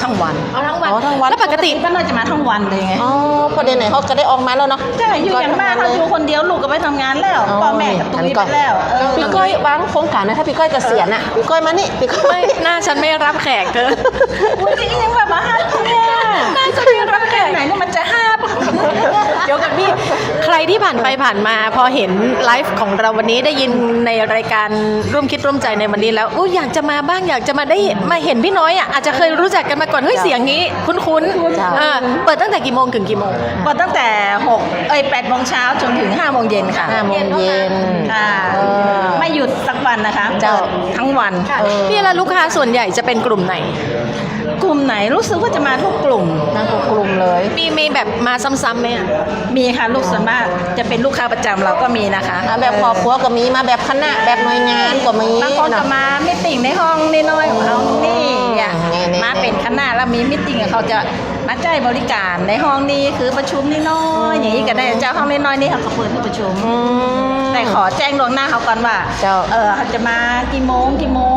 ทั้งวัน เอาทั้งวัน อ๋อทั้งวัน แล้วปกติ ก็น่าจะมาทั้งวันเลยไง อ๋อพอเดือนไหนเขาก็ได้ออกมาแล้วเนาะ ใช่อยู่อย่างบ้านเขาอยู่คนเดียวลูกก็ไปทำงานแล้วพ่อแม่ก็ตุ้ยไปแล้ว พี่ก้อยวางโครงการนะถ้าพี่ก้อยเกษียณอ่ะพี่ก้อยมานี่พี่ก้อย ไม่หน้าฉันไม่รับแขกเธอ อุ้ยจริงยังแบบมาห้าเนี่ย น่าจะไม่รับแขก ไหนเนี่ยมันจะห้า เดี๋ยวกันพี่ใครที่ผ่านไปผ่านมาพอเห็นไลฟ์ของเราวันนี้ได้ยินในรายการร่วมคิดร่วมใจในวันนี้แล้วอยากจะมาบ้างอยากจะมาได้มาเห็นพี่น้อยอ่ะอาจจะเคยรู้จักกันมาก่อนเฮ้ยเสียงนี้คุ้นๆเปิดตั้งแต่กี่โมงถึงกี่โมง เปิดตั้งแต่8 โมงเช้าจนถึง5 โมงเย็นค่ะ 5 โมงเย็น ค่ะ ไม่หยุดสักวันนะคะ เจ้า เปิดทั้งวัน พี่และลูกค้าส่วนใหญ่จะเป็นกลุ่มไหน กลุ่มไหนรู้สึกว่าจะมาทุกกลุ่ม นั่งกลุ่มเลย มีแบบมาซ้ำๆไหมอะ มีค่ะลูกส่วนมากจะเป็นลูกค้าประจำเราก็มีนะคะ แบบครอบครัวก็มีมาแบบคณะแบบหน่วยงานก็มี บางคนก็มามิตติ้งในห้องน้อยๆของเขานี่อ่ะ นี่ มาเป็นคณะแล้วมีมิตติ้งเขาจะมาจ่ายบริการในห้องนี้คือประชุมน้อยๆอย่างนี้ก็ได้เจ้าห้องน้อยๆนี่เขาก็เปิดให้ประชุม แต่ขอแจ้งล่วงหน้าเขาก่อนว่า เจ้า เขาจะมากี่โม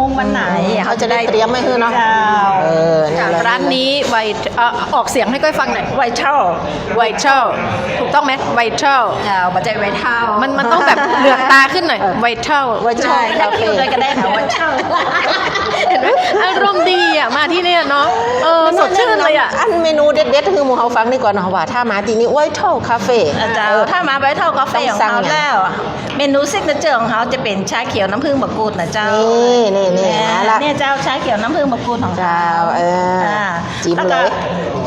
งวันไหน เขาจะได้เตรียมไว้ให้เนาะ เจ้า นี่แหละ ร้านนี้ไวออกเสียงให้ก้อยฟังหน่อย ไวท์เช่า ไวท์เชลถูกต้องไหมไวท์เชล เจ้าบัจจัยไวท์เช่า มันต้องแบบเหลือกตาขึ้นหน่อยไวท์เชล ไว้ชอ ใช่ บ ถ้า คา คิ เฟ่ วเลยก็ได้ค่ะไวท์เช่า เห็นไหมอารมณ์ดีอ่ะมาที่เนี่ยเนาะสดชื่นเลยอ่ะ อันเมนูเด็ดๆคือหมูเฮาฟังดีกว่าเนาะว่าถ้ามาที่นี่ไว้เท่าคาเฟ่ เจ้าถ้ามาไวท์เช่ากาแฟของ สั่ง เขา อย่าง แล้วเมนูซิกเนเจอร์ของเขาจะเป็นชาเขียวน้ำผึ้งมะกรูดนะเจ้า นี่มาละ เนี่ยเจ้าชาเขียวน้ำผึ้งมะกรูดของ เจ้าจิ้ม แล้ว เล ก็ ย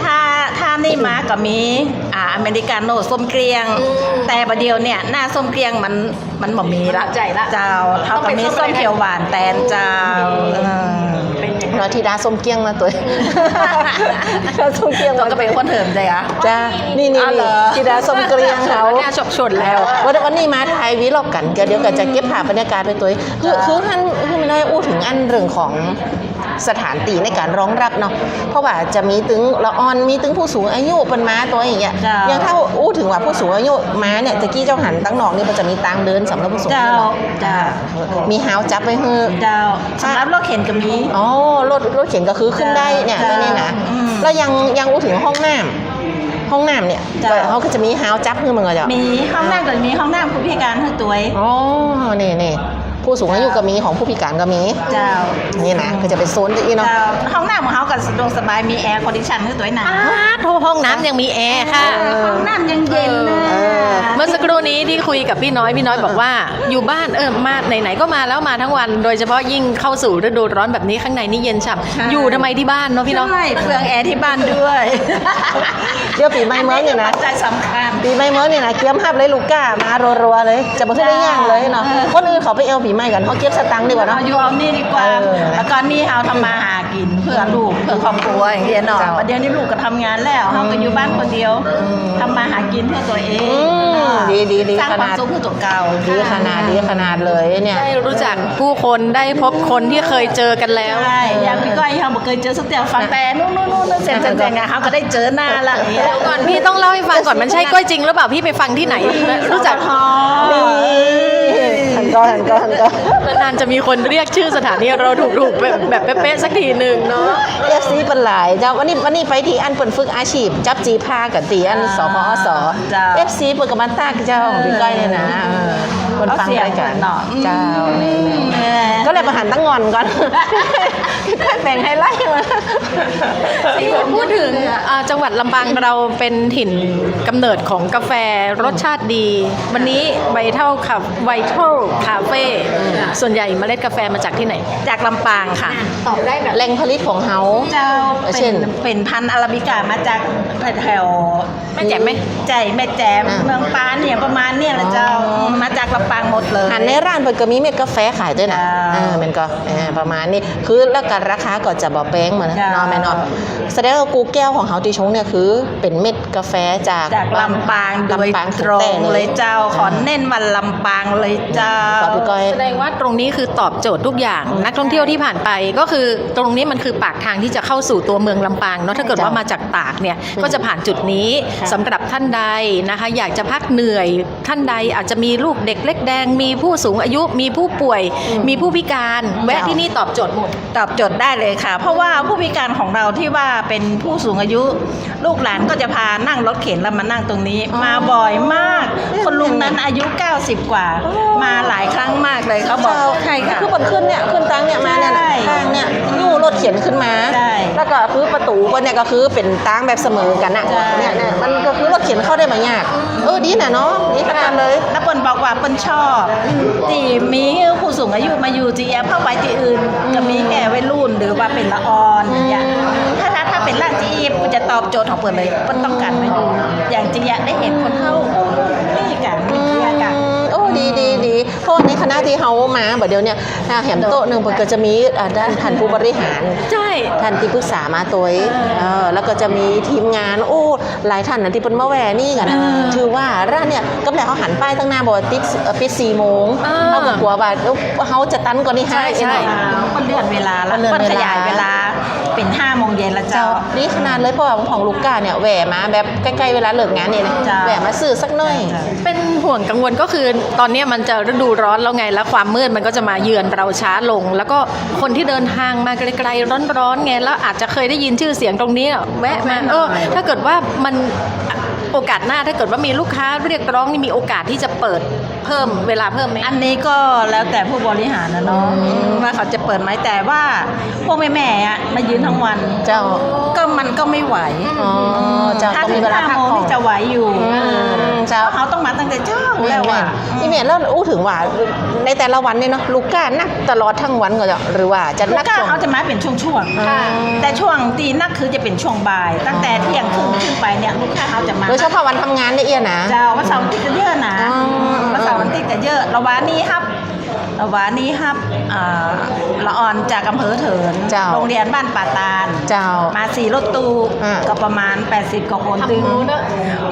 ถ้านี่มาก็มี เมริกาโน่ส้มเกลียง แต่ประเดี๋ยวเนี่ยหน้าส้มเกลียงมันบ่มีละ ใจละ เจ้าเขาก็มีส้มเขียวหวานแตนเจ้า เราธิดาส้มเกี้ยงนะตัว ส้มเกี้ยง ตัวก็เป็นคนเถิมใจอะ จ้านี่ อ๋อเหรอ ธิดาส้มเกลียงเขา เนี่ยชดแล้ว วันนี้มาไทยวิลอกกันเดี๋ยวก็จะเก็บภาพบรรยากาศไปตัวคือท่านคือไม่ได้อู้ถึงอันเรื่องของสถานตีในการรองรับเนาะเพราะว่าจะมีถึงละออนมีถึงผู้สูงอายุเป็นม้าตัวอย่างเงี้ยอย่างถ้าอู้ถึงว่าผู้สูงอายุม้าเนี่ยตะกี้เจ้าหันตั้งหนองนี่มันจะมีทางเดินสำหรับผู้สูงอา เจ้า ยุเนาะ เจ้า มีหาวจับไปเฮือ เจ้าสำหรับรถเข็นก็มี อ๋อรถเข็นก็คือขึ้นได้เนี่ย จ้า ตัวนี้นะ อืม แล้วยังอู้ถึงห้องน้ำเนี่ย จ้า เขาก็จะมีหาวจับเฮือมันก็จะ มีห้องน้ำก็มีห้องน้ำผู้พิการให้ตัว อ๋อนี่ผู้สูงอายุก็มีของผู้พิการก็มี เจ้า นี่นะก็จะเป็นโซนที่เนาะ เจ้าห้องน้ำของเขาก็สะดวกสบายมีแอร์คอนดิชันให้ตัวหนา ห้องน้ำยังมีแอร์ค่ะ ห้องน้ำยังเย็นนะ เมื่อสักครู่นี้ที่คุยกับพี่น้อยบอกว่าอยู่บ้านมาไหนๆก็มาแล้วมาทั้งวัน โดยเฉพาะยิ่งเข้าสู่ฤดูร้อนแบบนี้ข้างในนี่เย็นฉ่ำอยู่ทำไมที่บ้านเนาะพี่เนาะ ใช่เปลืองแอร์ที่บ้านด้วย เดี๋ยวปีใหม่เมืองเนี่ยนะ ปัจจัยสำคัญ ปีใหม่เมืองเนี่ยนะเกี๊ยมภาพเลยลูกก้ามารัวๆเลยจะมาขึ้นได้ย่างเลยเนาะคนอื่นเขาไปเอาปีใหม่กันเขาเก็บสตังค์ดีกว่าเนาะ เอาอยู่เอานี่ดีกว่า แล้วก็นี่เอาทำมาหากินเพื่อลูกเพื่อครอบครัวอย่างเงี้ยเนาะ เจ้า ประเดี๋ยวนี้ลูกก็ทำงานแล้วเขาก็อยู่บ้านคนเดียวทำมาหากินเพื่อตัวเอง ดี สร้าง ข ความ นาด สุขเพื่อตัวเก่า ดีขนาดเลยเนี่ย ได้รู้จักผู้คนได้พบคนที่เคยเจอกันแล้ว ใช่อย่างพี่ก้อยเขาบอกเคยเจอสักแต่ฟังแต่นู่นเสียงๆเขาก็ได้เจอหน้าละอย่างเงี้ย เดี๋ยวก่อนพี่ต้องเล่าให้ฟังก่อนมันใช่ก้อยจริงหรือเปล่าพี่ไปฟังที่ไหนรู้จัก พอ หันก็ นานๆจะมีคนเรียกชื่อสถานีเราถูกแบบเป๊ะๆสักทีหนึ่งเนาะ FC เป็นหลายเจ้าวันนี้ไปที่อันเปิ่นฝึกอาชีพจับจีพากับตีอันสพอส FC เปิ่นกับมันตากเจ้าของพี่ก้อยเลยนะคนฟังรายการเจ้าก็เลยประหันตั้งงอนก่อนค่อยแบ่งไฮไลท์มา พูดถึงจังหวัดลำปางเราเป็นถิ่นกำเนิดของกาแฟรสชาติดี วันนี้ไวท์เท่าคาเฟ่ส่วนใหญ่เมล็ดกาแฟมาจากที่ไหน จากลำปางค่ะ ตอบได้แบบ แหล่งผลิตของเฮา เจ้า เช่น เป็นพันธุ์อาราบิก้ามาจากแถว แม่แจ่มไหม ใจแม่แจ่มเมืองปานเนี่ยประมาณเนี่ยแหละเจ้ามาจากลำปางหมดเลย หันในร้านเปิ่นก็มีเม็ดกาแฟขายด้วยนะมันก็ประมาณนี้คือแล้วก็ราคาก็จะบ่แพงเหมือนเนาะแม่เนาะแสดงว่ากูแก้วของเฮาที่ชงเนี่ยคือเป็นเม็ดกาแฟจาก ลำปางโดย ลำปาง ตรงเลยเจ้าขอเน้นวันลำปางเลยเจ้า ขอพี่ก้อย แสดงว่าตรงนี้คือตอบโจทย์ทุกอย่างนักท่องเที่ยวที่ผ่านไปก็คือตรงนี้มันคือปากทางที่จะเข้าสู่ตัวเมืองลำปางเนาะถ้าเกิดว่ามาจากตากเนี่ยก็จะผ่านจุดนี้สำหรับท่านใดนะคะอยากจะพักเหนื่อยท่านใดอาจจะมีลูกเด็กเล็กแดงมีผู้สูงอายุมีผู้ป่วย มีผู้พิการแวะที่นี่ตอบโจทย์หมด ตอบโจทย์ได้เลยค่ะ เพราะว่าผู้พิการของเราที่ว่าเป็นผู้สูงอายุ ลูกหลานก็จะพานั่งรถเข็นแล้วมานั่งตรงนี้ มาบ่อยมาก คนลุงนั้นอายุ 90 กว่า มาหลายครั้งมากเลยเขาบอกใช่ค่ะ คือเปิ่นขึ้นตังเนี่ยมาเนี่ย ใช่ ทางเนี่ยยู่รถเข็นขึ้นมา ใช่ แล้วก็คือประตูก็เนี่ยก็คือเป็นตางแบบเสมอกันน่ะ ใช่ เนี่ยมันก็คือรถเข็นเข้าได้มายากดีน่ะเนาะดีขนาดเลย แล้วเปิ้นบอกว่าเปิ้นชอบที่มีผู้สูงอายุมาอยู่จีแอเข้าไปที่อื่นก็มีแก่วัยรุ่นหรือว่าเป็นละออนอย่างเงี้ยถ้าเป็นร้านจีแอมันจะตอบโจทย์ของเปิ้นเลยเปิ้นต้องการมาอยู่อย่างจีแอได้เห็นคนเข้านี่กันมีเกียร์กัน โอ้ดีเพราะว่าในคณะที่เฮามาแบบเดียวเนี่ยแหมโต๊ะหนึงเพิ่นก็จะมีด้านท่านผู้บริหาร ใช่ ท่านที่ปรึกษามาตัวแล้วก็จะมีทีมงานหลายท่านนะที่เป็นมาแวนี่กันนะถือว่าร้านเนี่ยก็แบบเขาหันป้ายตั้งหน้าบอกว่าปิด4 โมงเขาก็กลัวว่าเขาจะตันก่อนนี่ ใช่ใช่ เปิ้นเลื่อนเวลาแล้ว เลื่อน เปิ้น เวลา ขยายเวลาเป็น5 โมงเย็นละ เจ้า เจ้า นี่ขนาดเลยเพราะว่าของลูกก้าเนี่ยแหวมาแบบใกล้ๆเวลาเลิกงานเนี่ยนะ จ้า แหวมาซื้อสักหน่อย เป็นห่วงกังวลก็คือตอนนี้มันจะฤดูร้อนแล้วไงแล้วความมืดมันก็จะมาเยือนเราช้าลง แล้วก็คนที่เดินทางมาไกลๆร้อนๆไงแล้วอาจจะเคยได้ยินชื่อเสียงตรงนี้แวะมาถ้าเกิดว่ามันโอกาสหน้าถ้าเกิดว่ามีลูกค้าเรียกร้องนี่มีโอกาสที่จะเปิด เพิ่มเวลาเพิ่มไหม อันนี้ก็แล้วแต่ผู้บริหารนะเนาะว่าเขาจะเปิดไหมแต่ว่าพวกแม่ๆอะมายืนทั้งวัน เจ้า ก็มันก็ไม่ไหว อ๋อเจ้า ถ้า ต้อง ถึ มี ง เวลา 5 พัก โมง ผ่อน นี่จะไหวอยู่ เจ้า เพราะเขาต้องมาตั้งแต่เช้าแล้วอ่ะ นี่แม่แล้วอู้ถึงว่าในแต่ละวันเนี่ยเนาะลูกก้านักตลอดทั้งวันก็จะหรือว่าจะ ลู นั ก ก ก้า ช่วง เขาจะมาเป็นช่วง ค่ะ ๆแต่ช่วงตีนักคือจะเป็นช่วงบ่าย ตั้งแต่เที่ยงครึ่งขึ้นไปเนี่ยลูกค้าเขาจะมา โดยเฉพาะวันทำงานเนี่ยเอียนะ เจ้าวันเสาร์อาทิตย์ก็เยอะนะ อ๋อ วันเสาร์อาทิตย์ก็เยอะระหว่างนี้ครับละออนจากอำเภอเถิน เจ้า โรงเรียนบ้านป่าตาล เจ้า มา4 รถตู้ อ่า ก็ประมาณ80 กว่าคน ทำ ตึง รู้เนอะ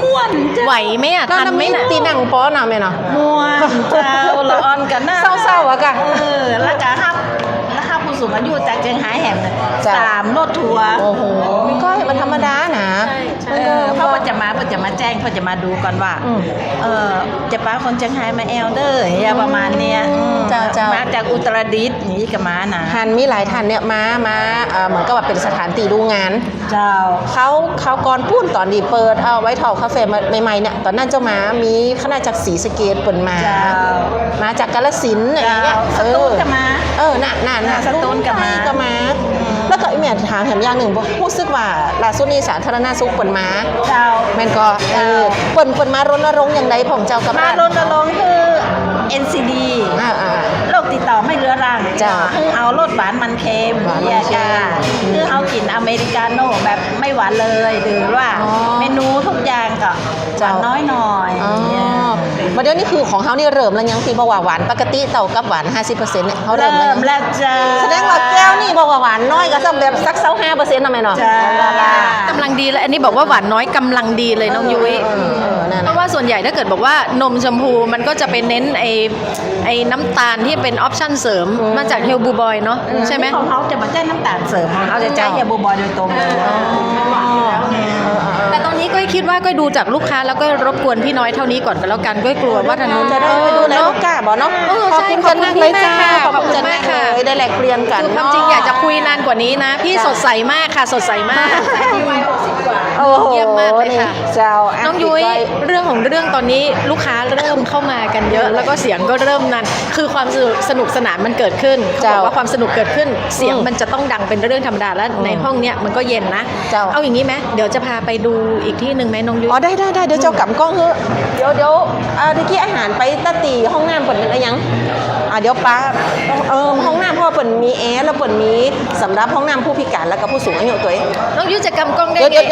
ม่วนเจ้า ไหวไหมอ่ะ แล้ว ทัน น้ำ ไหม มี น่ะ ตีหนังป้อนะแม่เนาะ ม่วนเจ้าละออนกันนะ เศร้าๆอะกะ แล้วก็ครับผู้สูงอายุจากเชียงรายแห่งเนี่ย จ้ะ 3 รถทัวร์ โอ้โหมีก้อยมันธรรมดานะ ใช่ใช่ เพราะว่าจะมาแจ้งเพื่อจะมาดูก่อนว่า อืม จะป้าคนเชียงรายมาแอลเดอร์อย่าประมาณเนี้ย เจ้า มาจากอุตรดิตถ์นี่ก็มานะ ทันมีหลายทันเนี่ยมาเหมือนกับว่าเป็นสถานที่ดูงาน เจ้า เขาก่อนพูดตอนดีเปิดเอาไว้เท่าคาเฟ่ใหม่ๆเนี่ยตอนนั้นเจ้ามามีคณะจากศรีสะเกษเปิ่นมา เจ้า มาจากกาฬสินธุ์อะไรอย่างเงี้ย สตูลก็มา น่ะ สตูลก็มา ก็มา แล้วก็อีเมียถามแถมอย่างหนึ่งรู้สึกว่าล่าสุดนี้สาธารณสุขเปิ่นมา เจ้า แม่นก็เปิ่นมารณรงค์อย่างใดผมเจ้ากับ มารณรงค์คือ NCD อ่า โรคติดต่อไม่เรื้อรัง เจ้า คือเอารสหวานมันเค็ม หวานมันเค็ม จ้าคือเอากินอเมริกาโน่แบบไม่หวานเลยหรือว่า อ๋อ เมนูทุกอย่างก็ห เจ้า วานน้อยหน่อย อ๋อ เนี่ย มาเดี๋ยวนี้คือของเขานี่เริ่มแล้วยังที่บอกว่าหวานปกติเต่ากับหวาน 50%เนี่ยเขาเริ่ เริ่ มแล้วยัง มแล้วจ้า แสดงว่าแก้วนี่บอกว่าหวานน้อยก็สักแบบสัก25%ทำไมเนาะ จ้า กำลังดีเลยอันนี้บอกว่าหวานน้อยกำลังดีเลยน้องยุ้ย นั่น เพ น่ะ ราะว่าส่วนใหญ่ถ้าเกิดบอกว่านมชมพูมันก็จะไปเน้นไอ้น้ำตาลที่เป็นออปชั่นเสริมมาจากเฮลบูบอยเนาะใช่ไหม ของเขาจะมาแจ้งน้ำตาลเสริมของเขาจะใช้ยาบูบอยโดยตรงเลย แต่ตอนนี้ก็คิดว่าก็ดูจากลูกค้าแล้วก็รบกวนพี่น้อยเท่านี้ก่อนก็แล้วกันก็กลัวว่าทางนู้น จะได้ไปดูแลลูกก้าบอกเนาะ ใช่ขอบคุณ เลยจ้า ขอบคุณมากค่ะ เลยได้แลกเปลี่ยนกัน คือความจริงอยากจะคุยนานกว่านี้นะ พี่สดใสมากค่ะ สดใสมาก โอ้โห เยี่ยมมากเลยค่ะ เจ้า น้องยุ้ยเรื่องของเรื่องตอนนี้ลูกค้าเริ่มเข้ามากันเยอะ แล้วก็เสียงก็เริ่มนั้นคือความสนุกสนานมันเกิดขึ้นเขาบอกว่าความสนุกเกิดขึ้น เสียงมันจะต้องดังเป็นเรื่องธรรมดาแล้วในห้องเนี้ยมันก็เย็นนะ เจ้า เอาอย่างนี้ไหมเดี๋ยวจะพาไปดูอีกที่หนึ่งไหมน้องยุ้ย อ๋อได้เดี๋ยวเจ้ากำกล้องเฮ้เดี๋ยวเมื่อกี้อาหารไปตะตีห้องน้ำเปิดเป็นอะไรยังเดี๋ยวป้าห้องน้ำเพราะว่าเปิดมีแอร์แล้วเปิดมีสำหรับห้องน้ำผู้พิการแล้วก็ผู้สูงอายุตัวเอง น้องยุ้ยจะกำกล้องได้ เดี๋ย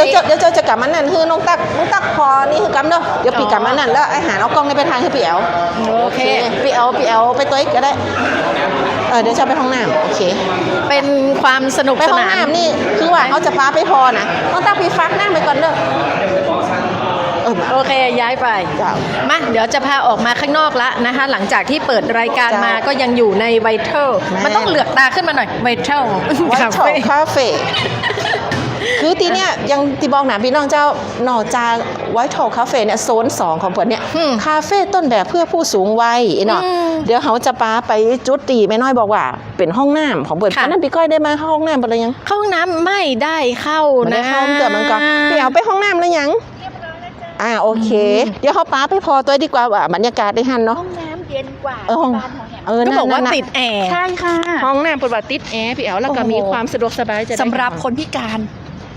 วจะกลับมันนั่นคือน้องตักพอนี่คือกำเนาะเดี๋ยวปีกลับมันนั่นแล้วอาหารเอากล้องในไปทางให้พี่แอล โอเค พี่แอลไปตัวอีกก็ได้เดี๋ยวจะไปห้องน้ำโอเค เป็นความสนุก ไป ส ห้อง นาน น้ำนี่คือว่าเขาจะฟ้าไปพอนะต้องตักพี่ฟักหน้าไปก่อนเด้อ โอเคย้ายไป จ้ะ มาเดี๋ยวจะพาออกมาข้างนอกละนะคะหลังจากที่เปิดรายการมาก็ยังอยู่ในไวท์เทล แม่ มันต้องเหลือกตาขึ้นมาหน่อยไวท์เทล ไว้ชอบคาเฟ่คือทีเนี้ยยังตีบอกหนาพี่น้องเจ้าหน่อจาไว้ทอคาเฟ่เนี่ยโซน2ของเปิดเนี่ยคาเฟ่ต้นแบบเพื่อผู้สูงวัยเนาะเดี๋ยวเขาจะปาไปจุดตีแม่น้อยบอกว่าเป็นห้องน้ำของเปิดอันนั้นพี่ก้อยได้มาห้องน้ำไปเลยยัง เข้าห้องน้ำไม่ได้เข้า ไม่ได้ นะ เข้าเกิดมันก็พี่เอาไปห้องน้ำแล้วยังโอเค เดี๋ยวเขาปาไปพอตัวดีกว่าว่าบรรยากาศได้หันเนาะ ห้องน้ำเย็นกว่า ห้อง บ้านของแหม ก็บอกว่า นั่น ติดแอร์ ใช่ค่ะ ห้องน้ำเปิดว่าติดแอร์พี่แอลแล้วก็ โอ้โห มีความสะดวกสบายจะได้ สำหรับคนพิการ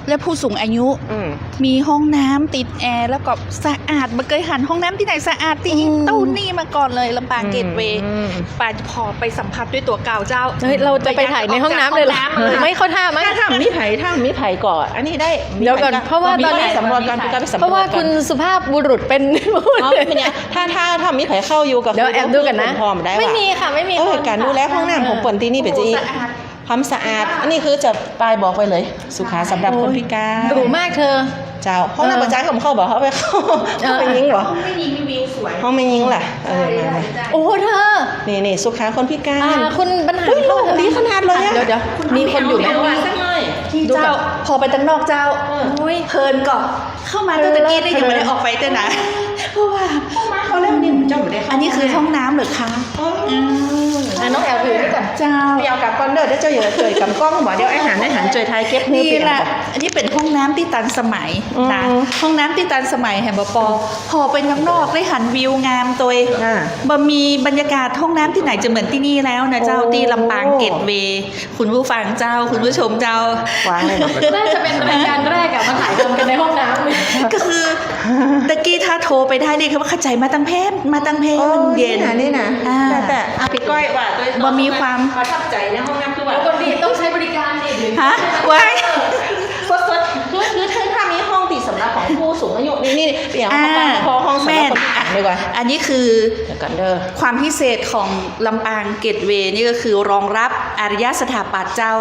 และผู้สูงอายุ อืม มีห้องน้ำติดแอร์แล้วก็สะอาดมาเคยหันห้องน้ำที่ไหนสะอาดที่ตู้นี่มาก่อนเลยลำปางเกตเวย์ป่าพอไปสัมผัสด้วยตัวเก่าเจ้า เฮ้ยเราจะไปถ่ายในห้องน้ำเลยเหรอ ห้องน้ำเลย ไม่เข้าท่าไหม ถ้ามีไผ่ก่อนอันนี้ได้ เดี๋ยวก่อนเพราะว่าตอนนี้ สำรวจการไปสำรวจ เพราะว่าคุณสุภาพบุรุษเป็น อ๋อเป็นไงถ้ามีไผ่เข้าอยู่กับ เดี๋ยวแอบดูกันนะ พร้อมได้ ไม่ ว่ะ มีค่ะไม่มี การดูแลห้องน้ำของเปิ่นที่นี่เป็นจะอี สะอาด ความสะอาดอันนี้คือจะปลายบอกไปเลย สุขาสำหรับคนพิการ หรูมากเธอ เจ้าห้องน้ำประจายผมเข้าบอกเขาไปเข้าห้องไม่ยิงเหรอ ไม่ยิงวิวสวย ห้องไม่ยิงล่ะมา โอ้เธอ นี่สุขาคนพิการ คุณบรรหาร เฮ้ยหล่อดีขนาดเลยอะ เดี๋ยวมีคนอยู่ไหม สักหน่อย ที่เจ้าพอไปตั้งนอกเจ้า โอ้ย เพลินก่อนเข้ามาตั้งแต่กี้ได้ยังไม่ได้ออกไปเจ้านะเพราะว่า เขาเล่นนี่ผมเจ้าไม่ได้ อันนี้คือห้องน้ำเหรือคะ อ๋อ อืม น้องแอลถือนี่ก่อน เจ้า พี่เอากับก้อนเด้อเดี๋ยวเจ้าอย่าเจยกับกล้องบอกเดี๋ยวอาหารเจยไทยเก็บ นี่แหละอันนี้เป็นห้องน้ำที่ทันสมัยนะห้องน้ำที่ทันสมัยแห่งบปพอเป็นข้างนอกได้หันวิวงามตัวบ่มีบรรยากาศห้องน้ำที่ไหนจะเหมือนที่นี่แล้วนะเจ้าที่ลำปางเกตเวย์คุณผู้ฟังเจ้าคุณผู้ชมเจ้า วางเลย น่าจะเป็นรายการแรกอะมาถ่ายทำกันในห้องน้ำเลย ก็คือตะกี้ถ้าโทรไปได้นี่คือว่าเข้าใจมาตั้งเพมมันเย็น นี่นะแต่พี่ก้อยว่าตัว บ่มีความ ประทับใจในห้องน้ำคือว่า คนดีต้องใช้บริการดิ ฮะไว้ สดคือถ้ามีห้องตีสำหรับของผู้สูงอายุนี่เปลี่ยนห้องสำหรับคนพิการดีกว่า อันนี้คือ เดี๋ยวกันเด้อ ความพิเศษของลำปางเกตเวย์นี่ก็คือรองรับอารยสถาปัตย์เจ้า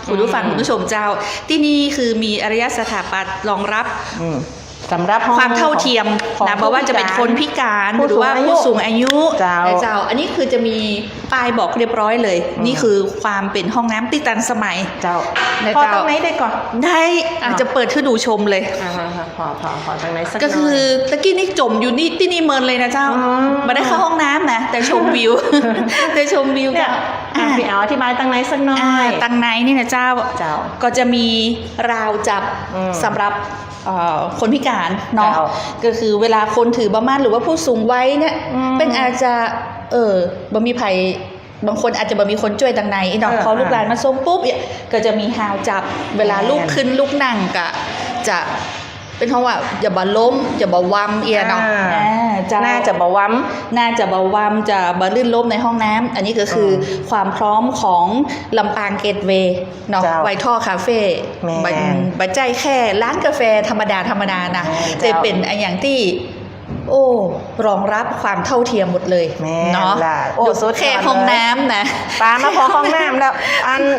คุณผู้ฟังคุณผู้ชมเจ้า ที่นี่คือมีอารยสถาปัตย์รองรับ สำหรับห้อง ความเท่าเทียมนะเพราะว่าจะเป็นคนพิการหรือว่าผู้สูงอายุเจ้าอันนี้คือจะมีป้ายบอกเรียบร้อยเลย นี่คือความเป็นห้องน้ำที่ทันสมัย เจ้าพอตรงไหนได้ก่อน ได้อาจจะเปิดให้ดูชมเลย พอตรงไหนสัก ก็คือตะกี้นี่จมอยู่นี่ที่นี่เมินเลยนะเจ้าไม่ได้เข้าห้องน้ำนะแต่ชมวิว แต่ชมวิว เนี่ยพี่เอาอธิบายตั้งไหนสักหน่อย ตังในนี่นะเจ้าก็จะมีราวจับสำหรับคนพิการเนาะก็คือเวลาคนถือบ้ามันหรือว่าผู้สูงวัยเนี่ยเป็นอาจจะบ่มีภัยบางคนอาจจะบ่มีคนช่วยตังในเนาะพอลูกหลานมาส่งปุ๊บเนี่ยก็จะมีฮาวจับเวลาลูกขึ้นลูกนั่งก็จะเป็นเพราะว่าอย่าบ่ล้มอย่าบ่วำเอียเนาะน่าจะบ่วำจะบ่ลื่นล้มในห้องน้ำอันนี้ก็คือความพร้อมของลำปางเกตเวย์เนาะไวท์ท่อคาเฟ่บัจใจแค่ร้านกาแฟธรรมดานะจะเป็นอย่างที่รองรับความเท่าเทียมหมดเลยเนาะแค่ห้องน้ำนะปามาพอห้องน้ำแล้ว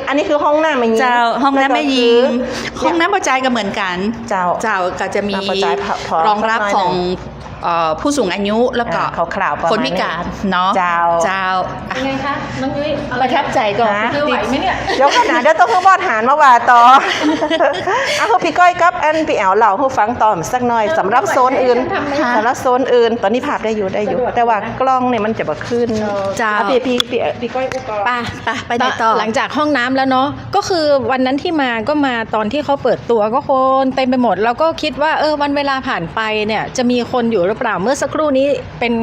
อันนี้คือห้องน้ำไม่ยิง เจ้าห้องน้ำไม่ยิงห้องน้ำประจายก็เหมือนกันเจ้าก็จะมีรองรับของผู้สูงอายุแล้วก็คนพิการเนาะเจ้าเป็นไงคะน้องยุ้ย ประทับใจก่อนคือไหวไหมเนี่ยเดี๋ยวขนาดเดี๋ยวต้องเพิ่งบอดหารมาว่าต่อคือพี่ก้อยกับอันพี่แอลเราให้ฟังต่อสักหน่อยสำหรับโซนอื่นตอนนี้ภาพได้อยู่แต่ว่ากล้องเนี่ยมันจะบ่ขึ้นจ้าพี่ก้อยอุปกรณ์ไปไหนต่อหลังจากห้องน้ำแล้วเนาะก็คือวันนั้นที่มาก็มาตอนที่เขาเปิดตัวก็คนเต็มไปหมดแล้วก็คิดว่าวันเวลาผ่านไปเนี่ยจะมีคนอยู่หรือเปล่าเมื่อสักครู่นี้เป็น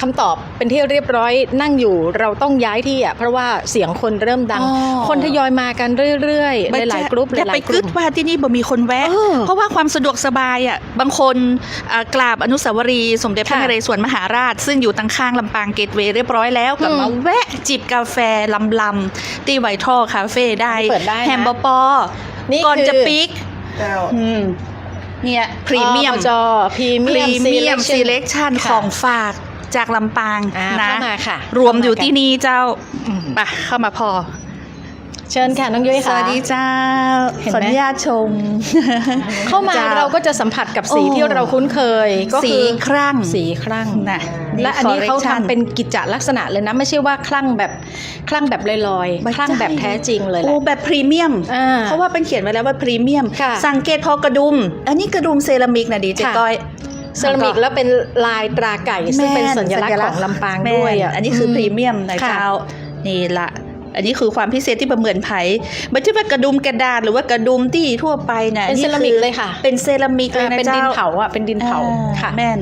คำตอบเป็นที่เรียบร้อยนั่งอยู่เราต้องย้ายที่เพราะว่าเสียงคนเริ่มดังคนทยอยมากันเรื่อยๆหลายๆกรุ๊ปอย่าไปคิดว่าที่นี่บ่มีคนแวะเพราะว่าความสะดวกสบายบางคนกราบอนุสาวรีย์สมเด็จพระนเรศวรมหาราชซึ่งอยู่ตั้งข้างลำปางเกตเวย์เรียบร้อยแล้วก็มาแวะจิบกาแฟลำที่ไวท์ท่อคาเฟ่ได้แฮมเบอร์ปอก่อนจะปิกเนี่ยพรีเมียมพรีเมียมซีเล็กชันของฝากจากลำปางนะรวมอยู่ที่นี่เจ้าไปเข้ามาพอเชิญค่ะน้องยุ้ยค่ะสวัสดีเจ้าขออนุญาตชมเข้ามาเราก็จะคสัมผัสกับสีที่เราคุ้นเคยก็คือสีครั่งนะและอันนี้เขาทำเป็นกิจจลักษณะเลยนะไม่ใช่ว่าคลั่งแบบลอยๆคลั่งแบบแท้จริงเลยแหละแบบพรีเมียมเพราะว่าเป็นเขียนไว้แล้วว่าพรีเมียมสังเกตพอกระดุมอันนี้กระดุมเซรามิกนะดีเจ๊ก้อยเซรามิกแล้วเป็นลายตราไก่ซึ่งเป็นสัญลักษณ์ของลำปางด้วยอันนี้คือพรีเมียมนะเจ้านี่ละอันนี้คือความพิเศษที่ประเมินไผ่ไม่ใช่ว่ากระดุมกระดาษหรือว่ากระดุมที่ทั่วไปนะเป็นเซรามิกเลยค่ะเป็นเซรามิกเลยนะเจ้าเป็นดินเผาเป็นดินเผาค่ะแม่น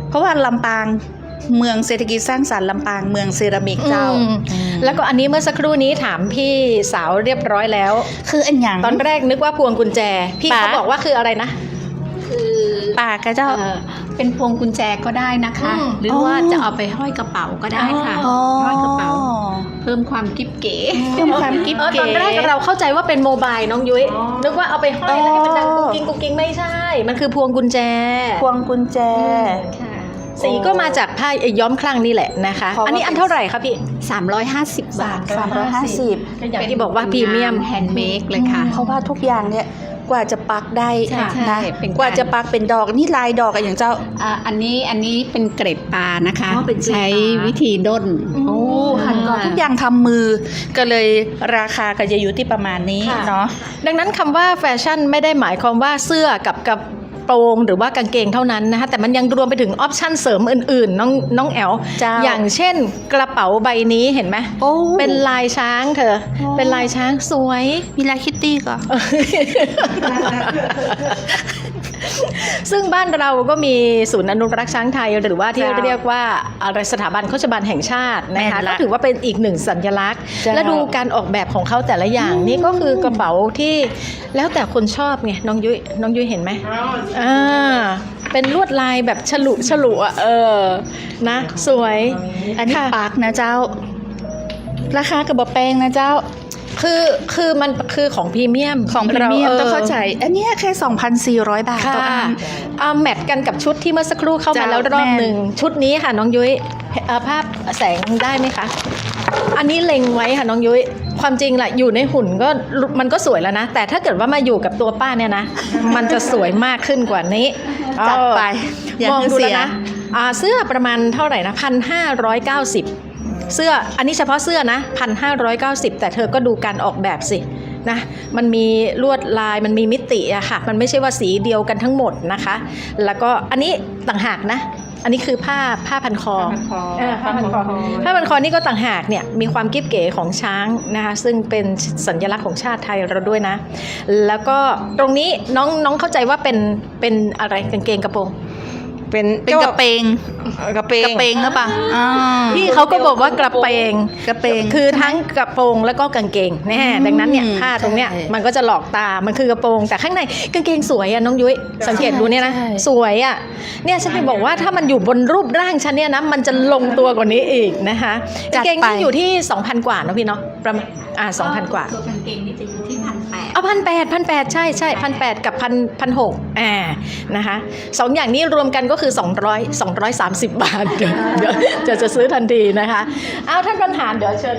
เพราะว่าลำปางเมืองเศรษฐกิจสร้างสรรค์ลำปางเมืองเซรามิกเจ้าแล้วก็อันนี้เมื่อสักครู่นี้ถามพี่สาวเรียบร้อยแล้วคืออันอย่างตอนแรกนึกว่าพวงกุญแจพี่เขาบอกว่าคืออะไรนะคือปากกระเจ้าเป็นพวงกุญแจก็ได้นะคะหรือว่าจะเอาไปห้อยกระเป๋าก็ได้ค่ะห้อยกระเป๋าเพิ่มความกิ๊บเก๋ตอนแรกเราเข้าใจว่าเป็นโมบายน้องยุ้ยนึกว่าเอาไปห้อยแล้วให้มันดังกุ๊กกิ๊งไม่ใช่มันคือพวงกุญแจสีก็มาจากผ้าย้อมคลั่งนี่แหละนะคะอันนี้อันเท่าไหร่คะพี่350 บาท350อย่างที่บอกว่าพรีเมียมแฮนด์เมดเลยค่ะเพราะว่าทุกอย่างเนี่ยกว่าจะปักได้นะกว่าจะปักเป็นดอกนี่ลายดอกกันอย่างเจ้าอันนี้เป็นเกล็ดปลานะคะใช้วิธีด้นหั่นก่อนทุกอย่างทำมือก็เลยราคาก็จะอยู่ที่ประมาณนี้เนาะดังนั้นคำว่าแฟชั่นไม่ได้หมายความว่าเสื้อกับ โปรงหรือว่ากางเกงเท่านั้นนะคะแต่มันยังรวมไปถึงออปชั่นเสริมอื่นๆน้องแอล เจ้า อย่างเช่นกระเป๋าใบนี้เห็นไหม โอ้ เป็นลายช้างเธอเป็นลายช้างสวย มีลายคิตตี้ก็ ซึ่งบ้านเราก็มีศูนย์อนุรักษ์ช้างไทยหรือว่าที่ เจ้า เรียกว่าอะไรสถาบันโฆษบาลแห่งชาตินะคะ แม่นละ ก็ถือว่าเป็นอีกหนึ่งสัญลักษณ์ เจ้า และดูการออกแบบของเขาแต่ละอย่างนี่ก็คือกระเป๋าที่แล้วแต่คนชอบไงน้องยุ้ยเห็นไหมเป็นลวดลายแบบฉลุอ่ะนะสวย อันนี้ ค่ะ ปากนะเจ้า ราคากระบอกแปลงนะเจ้า คือมันคือของพรีเมียม ของพรีเมียมต้องเข้าใจ อ อันเนี้ยแค่ 2,400 บาทต่อ ค่ะ อัน แมทกันกับชุดที่เมื่อสักครู่เข้ามา เจ้า แล้วรอบหนึ่งชุดนี้ค่ะน้องยุ้ยภาพแสงได้ไหมคะ อันนี้เล็งไว้ค่ะน้องยุ้ยความจริงแหละอยู่ในหุ่นก็มันก็สวยแล้วนะ แต่ถ้าเกิดว่ามาอยู่กับตัวป้าเนี่ยนะ มันจะสวยมากขึ้นกว่านี้ จัดไปอย่าม อง ให้ ดู เสี แล้ว ย นะเสื้อประมาณเท่าไหร่นะ1,590เสื้ออันนี้เฉพาะเสื้อนะ1,590แต่เธอก็ดูการออกแบบสินะมันมีลวดลายมันมีมิติอะค่ะมันไม่ใช่ว่าสีเดียวกันทั้งหมดนะคะแล้วก็อันนี้ต่างหากนะอันนี้คือผ้าพันคอผ้าพันคอนี่ก็ต่างหากเนี่ยมีความกิ๊บเก๋ของช้างนะคะซึ่งเป็นสัญลักษณ์ของชาติไทยเราด้วยนะแล้วก็ตรงนี้น้องเข้าใจว่าเป็นอะไรกางเกงกระโปรง เป็น เป็นกระเปง กระเป กระเปงหรือเปล่าอ่า พี่เขาก็บอกว่ากระเปง กระเปง คือทั้งกระโปรงแล้วก็กางเกงแน่ดังนั้นเนี่ยผ้าตรงเนี้ย ใช่ มันก็จะหลอกตามันคือกระโปรงแต่ข้างในกางเกงสวยอะน้องยุ้ยสังเกตดูเนี่ยนะ ใช่ สวยอะเนี่ยฉันจะบอกว่าถ้ามันอยู่บนรูปร่างฉันเนี่ยนะมันจะลงตัวกว่านี้อีกนะคะกางเกงนี่อยู่ที่ 2,000 กว่านะพี่เนาะประมาณ2,000 กว่า ตัวกางเกงนี่จะอยู่ที่1,800 เอา1,800ใช่1,800กับ1,600นะคะสองอย่างนี้รวมกันก็คือ230 บาทเดี๋ยวจะซื้อทันทีนะคะเอาท่านประธานเดี๋ยวเชิญ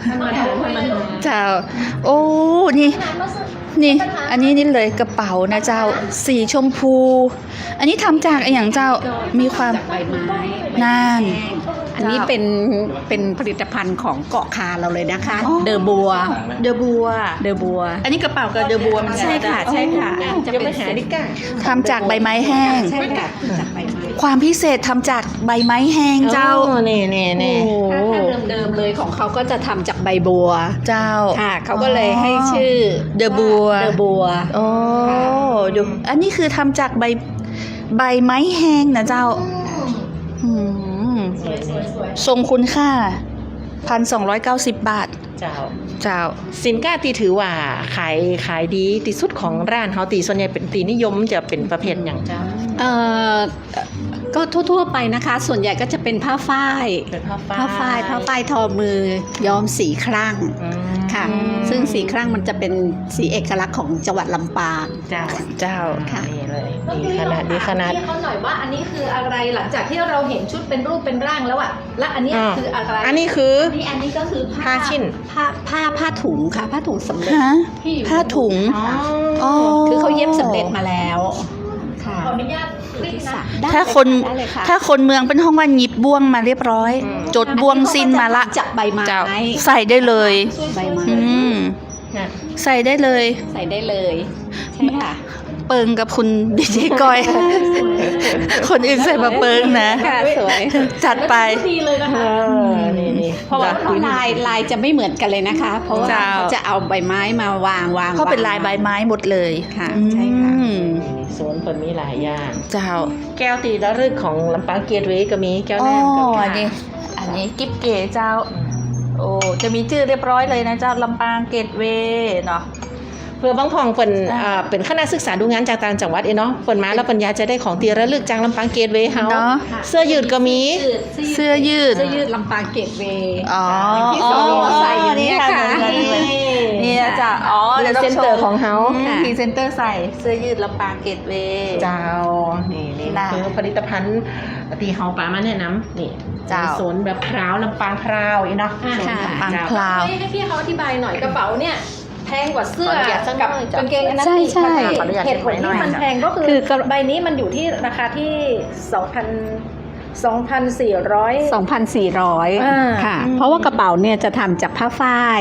ท่านประธาน เจ้า โอ้นี่ อันนี้นี่เลยกระเป๋านะเจ้า สีชมพู อันนี้ทำจากอะไรอย่างเจ้า มีความ จากใบไม้ น่าน อันนี้เป็นผลิตภัณฑ์ของเกาะคาเราเลยนะคะ อ๋อ เดอบัว เดอบัว อันนี้กระเป๋ากับเดอบัวมัน ใช่ค่ะใช่ค่ะจะเป็น ทำจากใบไม้แห้ง ใช่ค่ะจากใบไม้ ความพิเศษทำจากใบไม้แห้งเจ้า นี่ โอ้ ถ้าเดิมๆเลยของเขาก็จะทำจากใบบัว เจ้า ค่ะเขาก็เลยให้ชื่อ เดอบัว เดอบัว โอ้ดูอันนี้คือทำจากใบไม้แห้งนะเจ้าอืมทรงคุณค่า 1,290 บาท เจ้า เจ้า สินค้าที่ถือว่าขายดีที่สุดของร้านเฮาตีส่วนใหญ่เป็นตีนิยมจะเป็นประเภทอย่างเจ้า เอ่อก็ทั่วๆไปนะคะ ส่วนใหญ่ก็จะเป็นผ้าฝ้าย เป็นผ้า ผ้าฝ้ายทอมือย้อมสีครั่ง ค่ะ ซึ่งสีครั่งมันจะเป็นสีเอกลักษณ์ของจังหวัดลำปาง เจ้า เจ้า ค่ะ นี่เลยดีขนาดพี่เขาหน่อยว่าอันนี้คืออะไรหลังจากที่เราเห็นชุดเป็นรูปเป็นร่างแล้วอะและอันนี้คืออะไร อันนี้คือ อันนี้ก็คือ ผ้าชิ้น ผ้าถุงค่ะ ผ้าถุงสำเร็จ ฮะ ที่อยู่ ผ้าถุง อ๋อ คือเขาเย็บสำเร็จมาแล้วค่ะ ขออนุญาตคลิกนะ ได้ ถ้าคน ได้เลยค่ะ ถ้าคนเมืองเป็นห้องว่าหยิบบ่วงมาเรียบร้อย จดบ่วงสิ้นมาละ จากใบไม้ เจ้า ใส่ได้เลย ใบไม้ อืม ใส่ได้เลย ใส่ได้เลยใช่ค่ะ เปิงกับคุณดีเจก้อย คนอื่นใส่มาเปิงนะ ค่ะสวย จัดไป ดีเลยนะคะ นี่ เพราะว่าลายจะไม่เหมือนกันเลยนะคะ เพราะว่า เจ้า เขาจะเอาใบไม้มาวาง เพราะเป็นลายใบไม้หมดเลย ค่ะใช่ค่ะ อืม สวนเปิดมีหลายอย่าง เจ้า แก้วตีระลึกของลำปางเกียรติเวก็มีแก้ว อ๋อ น้ำกับ อันนี้กิ๊บเก๋เจ้า โอ้ จะมีชื่อเรียบร้อยเลยนะเจ้าลำปางเกตเวย์เนาะ เพื่อบางพองเปิ่นเป็นคณะศึกษาดูงานจากต่างจังหวัดเนาะเปิ่นมาแล้วปัญญาจะได้ของตีระลึกจากลำปางเกียรติเวเฮา เนาะ เสื้อยืดก็มี เสื้อยืด เสื้อยืดลำปางเกตเวย์ อ๋อ ที่สวใส่อยู่เนี่ยค่ะ นี่นะจ๊ะอ๋อ เดี๋ยวเซ็นเตอร์ของเฮา พรีเซนเตอร์ใส่เสื้อยืดลำปางเกตเวย์ เจ้า นี่ น่ะ คือผลิตภัณฑ์ตีเฮาปามาแนะนำนี่ เจ้า สวนแบบพร้าวลำปางพร้าวอีเนาะ ค่ะ สวน ปาง เจ้า พลาว ให้พี่เขาอธิบายหน่อยกระเป๋าเนี่ยแพงกว่าเสื้อ ขออนุญาตสักหน่ กั อบ ยจ้ะ กางเกงอันนั้น ใช่ อีก ใช่ ค่ะ ขออนุญาต เหตุผลที่มันแพงก็คือ คือ ใบนี้มันอยู่ที่ราคาที่ 2,400 2,400 ค่ะ เพราะว่ากระเป๋าเนี่ยจะทำจากผ้าฝ้าย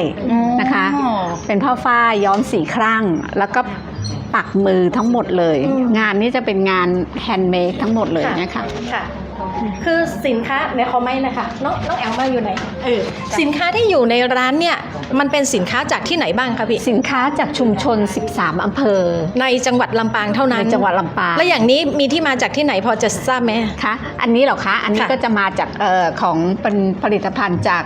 นะคะ อ๋อ เป็นผ้าฝ้ายย้อมสีครั่ง แล้วก็ ปักมือทั้งหมดเลย งานนี้จะเป็นงานแฮนด์เมดทั้งหมดเลยนะคะ ค่ะ คือสินค้าในคอมเมนต์นะคะน้องแอลมาอยู่ไหนสินค้าที่อยู่ในร้านเนี่ยมันเป็นสินค้าจากที่ไหนบ้างคะพี่ สินค้าจากชุมชน 13 อำเภอ ในจังหวัดลำปางเท่านั้น ในจังหวัดลำปาง แล้วอย่างนี้มีที่มาจากที่ไหนพอจะทราบไหม คะอันนี้เหรอคะอันนี้ ค่ะ ก็จะมาจากของเป็นผลิตภัณฑ์จาก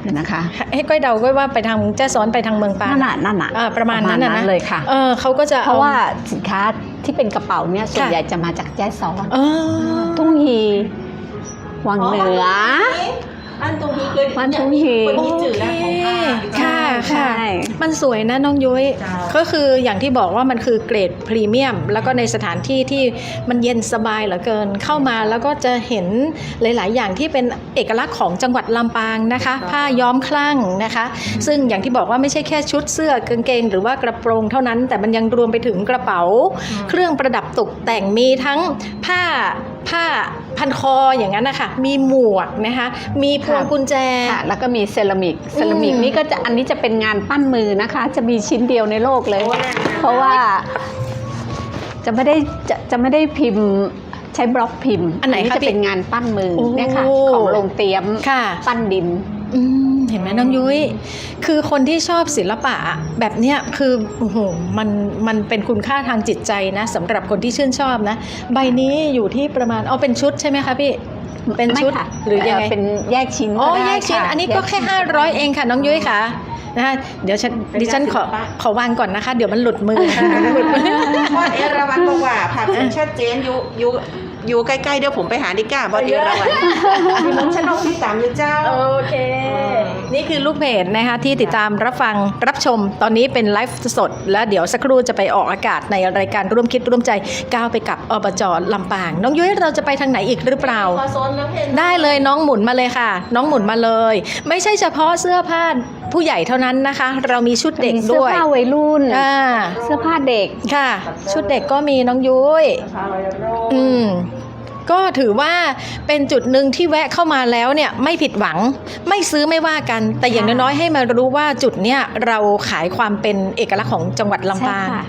เดี๋ยวนะคะ ให้ก้อยเดาก้อยว่าไปทางแจ้ซ้อนไปทางเมืองปาง นั่นน่ะ ประมาณนั้นนะ เลยค่ะ เขาก็จะ เพราะว่าสินค้าที่เป็นกระเป๋าเนี่ยส่วนใหญ่จะมาจากแจ้ซ้อน ตุ้งฮีวังเหนือ อันตรงนี้คือ บ้านทุ่งฮี คนที่จืดแล้วของผ้า ค่ะ ใช่ มันสวยนะน้องยุ้ย จ้า ก็คืออย่างที่บอกว่ามันคือเกรดพรีเมียม แล้วก็ในสถานที่ที่มันเย็นสบายเหลือเกินเข้ามาแล้วก็จะเห็นหลาย ๆ อย่างที่เป็นเอกลักษณ์ของจังหวัดลำปางนะคะ ผ้าย้อมคลั่งนะคะ ซึ่งอย่างที่บอกว่าไม่ใช่แค่ชุดเสื้อกางเกงหรือว่ากระโปรงเท่านั้น แต่มันยังรวมไปถึงกระเป๋า เครื่องประดับตกแต่งมีทั้งผ้าพันคออย่างนั้นนะคะมีหมวกนะคะมีพวงกุญแจ ค่ะแล้วก็มีเซรามิกนี่ก็จะอันนี้จะเป็นงานปั้นมือนะคะ จะมีชิ้นเดียวในโลกเลย เพราะว่าจะไม่ได้พิมพ์ใช้บล็อกพิมพ์ อันไหนคะ จะเป็นงานปั้นมือ โอ้ เนี่ยค่ะของโรงเตรียม ค่ะ ปั้นดิน เห็นไหมน้องยุ้ยคือคนที่ชอบศิลปะแบบเนี้ยคือโอ้โหมันเป็นคุณค่าทางจิตใจนะสำหรับคนที่ชื่นชอบนะใบนี้อยู่ที่ประมาณเอาเป็นชุดใช่ไหมคะพี่เป็นชุด ไม่ค่ะ หรือยังไง เป็นแยกชิ้น อ๋อ ก็ได้ แยกชิ้น ค่ะ อันนี้ก็แค่ ยชิ้น 500 เองค่ะน้องยุ้ยค่ะนะคะเดี๋ยวดิฉันขอวางก่อนนะคะ เดี๋ยวมันหลุดมือ บอสเอราวัณบอกว่าผักเป็นชัดเจนอยู่ใกล้ๆเดี๋ยวผมไปหาดิก้าบอสเอราวัณมีมุมฉันต้องที่ตามอยู่เจ้า โอเค นี่คือลูกเพจนะคะที่ติดตามรับฟังรับชมตอนนี้เป็นไลฟ์สดแล้วเดี๋ยวสักครู่จะไปออกอากาศในรายการร่วมคิดร่วมใจก้าวไปกับอบจ.ลำปางน้องยุ้ยเราจะไปทางไหนอีกหรือเปล่า ขอโซนน้ำเพน ได้เลยน้องหมุนมาเลยค่ะ น้องหมุนมาเลย ไม่ใช่เฉพาะเสื้อผ้าผู้ใหญ่เท่านั้นนะคะ เรามีชุดเด็ก มีเสื้อ ด้วย ผ้าวัยรุ่น อ่า เสื้อผ้าเด็ก ค่ะ ชุดเด็กก็มีน้องยุ้ยก็ถือว่าเป็นจุดหนึ่งที่แวะเข้ามาแล้วเนี่ยไม่ผิดหวังไม่ซื้อไม่ว่ากัน แต่อย่างน้อยๆให้มารู้ว่าจุดเนี้ยเราขายความเป็นเอกลักษณ์ของจังหวัดลำปาง ใช่ค่ะ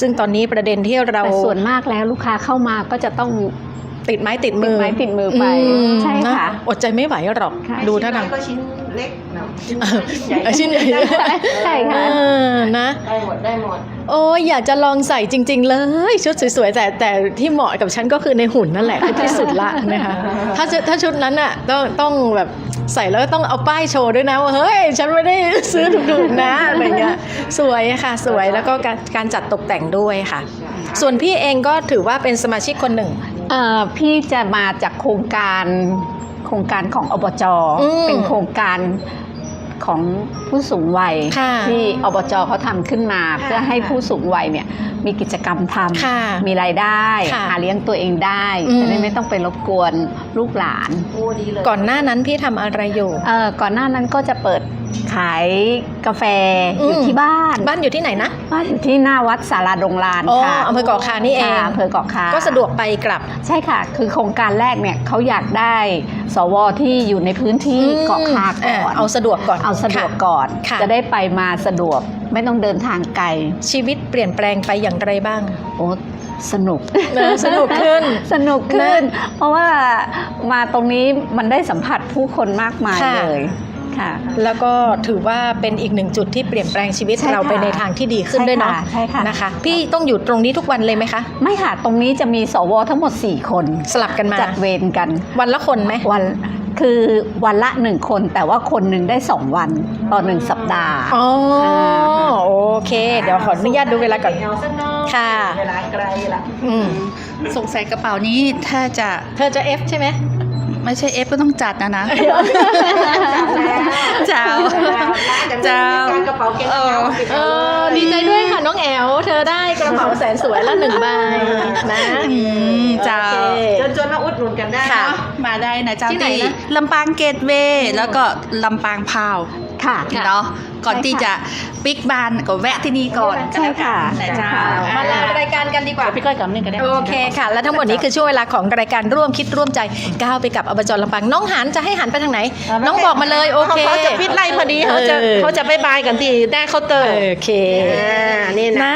ซึ่งตอนนี้ประเด็นที่เรา แต่ส่วนมากแล้วลูกค้าเข้ามาก็จะต้อง ติดไม้ติดมือ ติดไม้ติดมือไปใช่ค่ะ นอดใจไม่ไหวหรอก ค่ะ ดูท่าทาง ก็ชิ้นเล็กเนาะ ชิ้นใหญ่ ใช่ค่ะ นะ ได้หมด โอ้ยอยากจะลองใส่จริง ๆ เลยชุดสวยๆแต่ที่เหมาะกับฉันก็คือในหุ่นนั่นแหละคือที่สุดละนะคะถ้าชุดนั้นอ่ะต้องแบบใส่แล้วต้องเอาป้ายโชว์ด้วยนะว่าเฮ้ยฉันไม่ได้ซื้อถูกๆนะอะไรเงี้ยสวยค่ะสวยแล้วก็การจัดตกแต่งด้วยค่ะ ส่วนพี่เองก็ถือว่าเป็นสมาชิกคนหนึ่ง พี่จะมาจากโครงการของอบจ.เป็นโครงการของผู้สูงวัย ค่ะ ที่อบจ.เขาทำขึ้นมาเพื่อให้ผู้สูงวัยเนี่ยมีกิจกรรมท ค่ะ ำมีรายได้ ค่ะ หาเลี้ยงตัวเองได้ อืม จะได้ไม่ต้องไปรบกวนลูกหลาน โอ้ดีเลย ก่อนหน้านั้นพี่ทำอะไรอยู่ ก่อนหน้านั้นก็จะเปิดขายกาแฟอยู่ อืม ที่บ้าน บ้านอยู่ที่ไหนนะ บ้านอยู่ที่หน้าวัดสาราดงลาน อ๋อ ค่ะ อำเภอเกาะคานี่เอง ค่ะอำเภอเกาะคา ก็สะดวกไปกลับ ใช่ค่ะ คือโครงการแรกเนี่ยเขาอยากได้สวที่อยู่ในพื้นที่เกาะคาก่อน เอาสะดวกก่อน เอาสะดวก ค่ะ ก่อน ค่ะ จะได้ไปมาสะดวกไม่ต้องเดินทางไกล ชีวิตเปลี่ยนแปลงไปอย่างไรบ้าง โอ้สนุก สนุกขึ้น สนุกขึ้น นะ เพราะว่ามาตรงนี้มันได้สัมผัสผู้คนมากมาย ค่ะ เลยค่ะ แล้วก็ถือว่าเป็นอีกหนึ่งจุดที่เปลี่ยนแปลงชีวิต ใช่ค่ะ เราไปในทางที่ดีขึ้นด้วยเนาะ ใช่ค่ะ นะคะ พี่ต้องอยู่ตรงนี้ทุกวันเลยไหมคะ ไม่ค่ะ ตรงนี้จะมีสวทั้งหมด4 คน สลับกันมา จัดเวรกัน วันละคนไหม คือวันละ1 คนแต่ว่าคนหนึ่งได้2 วันต่อ1 สัปดาห์ อ๋อโอเค เดี๋ยวขออนุญาตดูเวลาก่อน เอาสักน้อย ค่ะ เวลาไกลละ อืม สงสัยกระเป๋านี้ถ้าจะ เธอจะ F ใช่ไหม ไม่ใช่ F ก็ต้องจัดนะ เจ้า เจ้ากระเป๋าเก็บเงิน ดีใจด้วยค่ะน้องแอลเธอได้กระเป๋าแสนสวยละ1 ใบนะ เจ้า โอเค จนมาอุดหนุนกันได้ ค่ะ เนาะ มาได้นะเจ้า ที่ไหนนะ ลำปางเกตเวย์แล้วก็ลำปางพาว ค่ะ เนาะ ก่อนที่จะปิกบ้านก็แวะที่นี่ก่อน ใช่ค่ะ เจ้า มาลารายการกันดีกว่า พี่ก้อยกับนี่ก็ได้ โอเคค่ะ และทั้งหมดนี้คือช่วงเวลาของรายการร่วมคิดร่วมใจก้าวไปกับอบจลำปางน้องหันจะให้หันไปทางไหน น้องบอกมาเลยโอเค เขาจะปิดไล่พอดีเขาจะบายบายกันที่หน้าเคาน์เตอร์ โอเค นี่นะ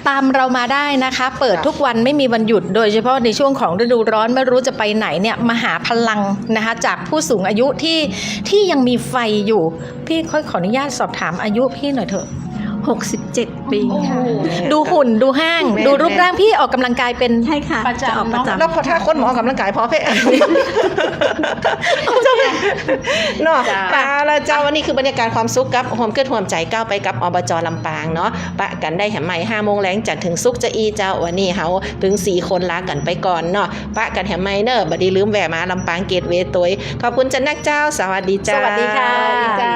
ตามเรามาได้นะคะ เปิดทุกวันไม่มีวันหยุด โดยเฉพาะในช่วงของฤดูร้อนไม่รู้จะไปไหนเนี่ยมาหาพลังนะคะจากผู้สูงอายุที่ยังมีไฟอยู่ พี่ค่อยขออนุญาตสอบถามอายุพี่หน่อยเถอะ 67 ปีค่ะ ดูหุ่นดูห้าง ดูรูปร่างพี่ออกกำลังกายเป็น ใช่ค่ะ ประจำ จะออกประจำ แล้วพอถ้าคนหมอกำลังกายพอเพะเนาะปาแล้วเจ้าวันนี้คือบรรยากาศความสุขกับหอมเกิดห่วมใจก้าวไปกับอบจลำปางเนาะปะกันได้แหมใหม่5 โมงแรงจันทร์ถึงศุกร์จะอีเจ้าวันนี้เฮาถึง4 คนลากันไปก่อนเนาะปะกันแหมใหม่เนอะบัดนี้ลืมแวะมาลำปางเกตเวย์ตัวขอบคุณจันนักเจ้าสวัสดีเจ้า สวัสดีค่ะ จ้า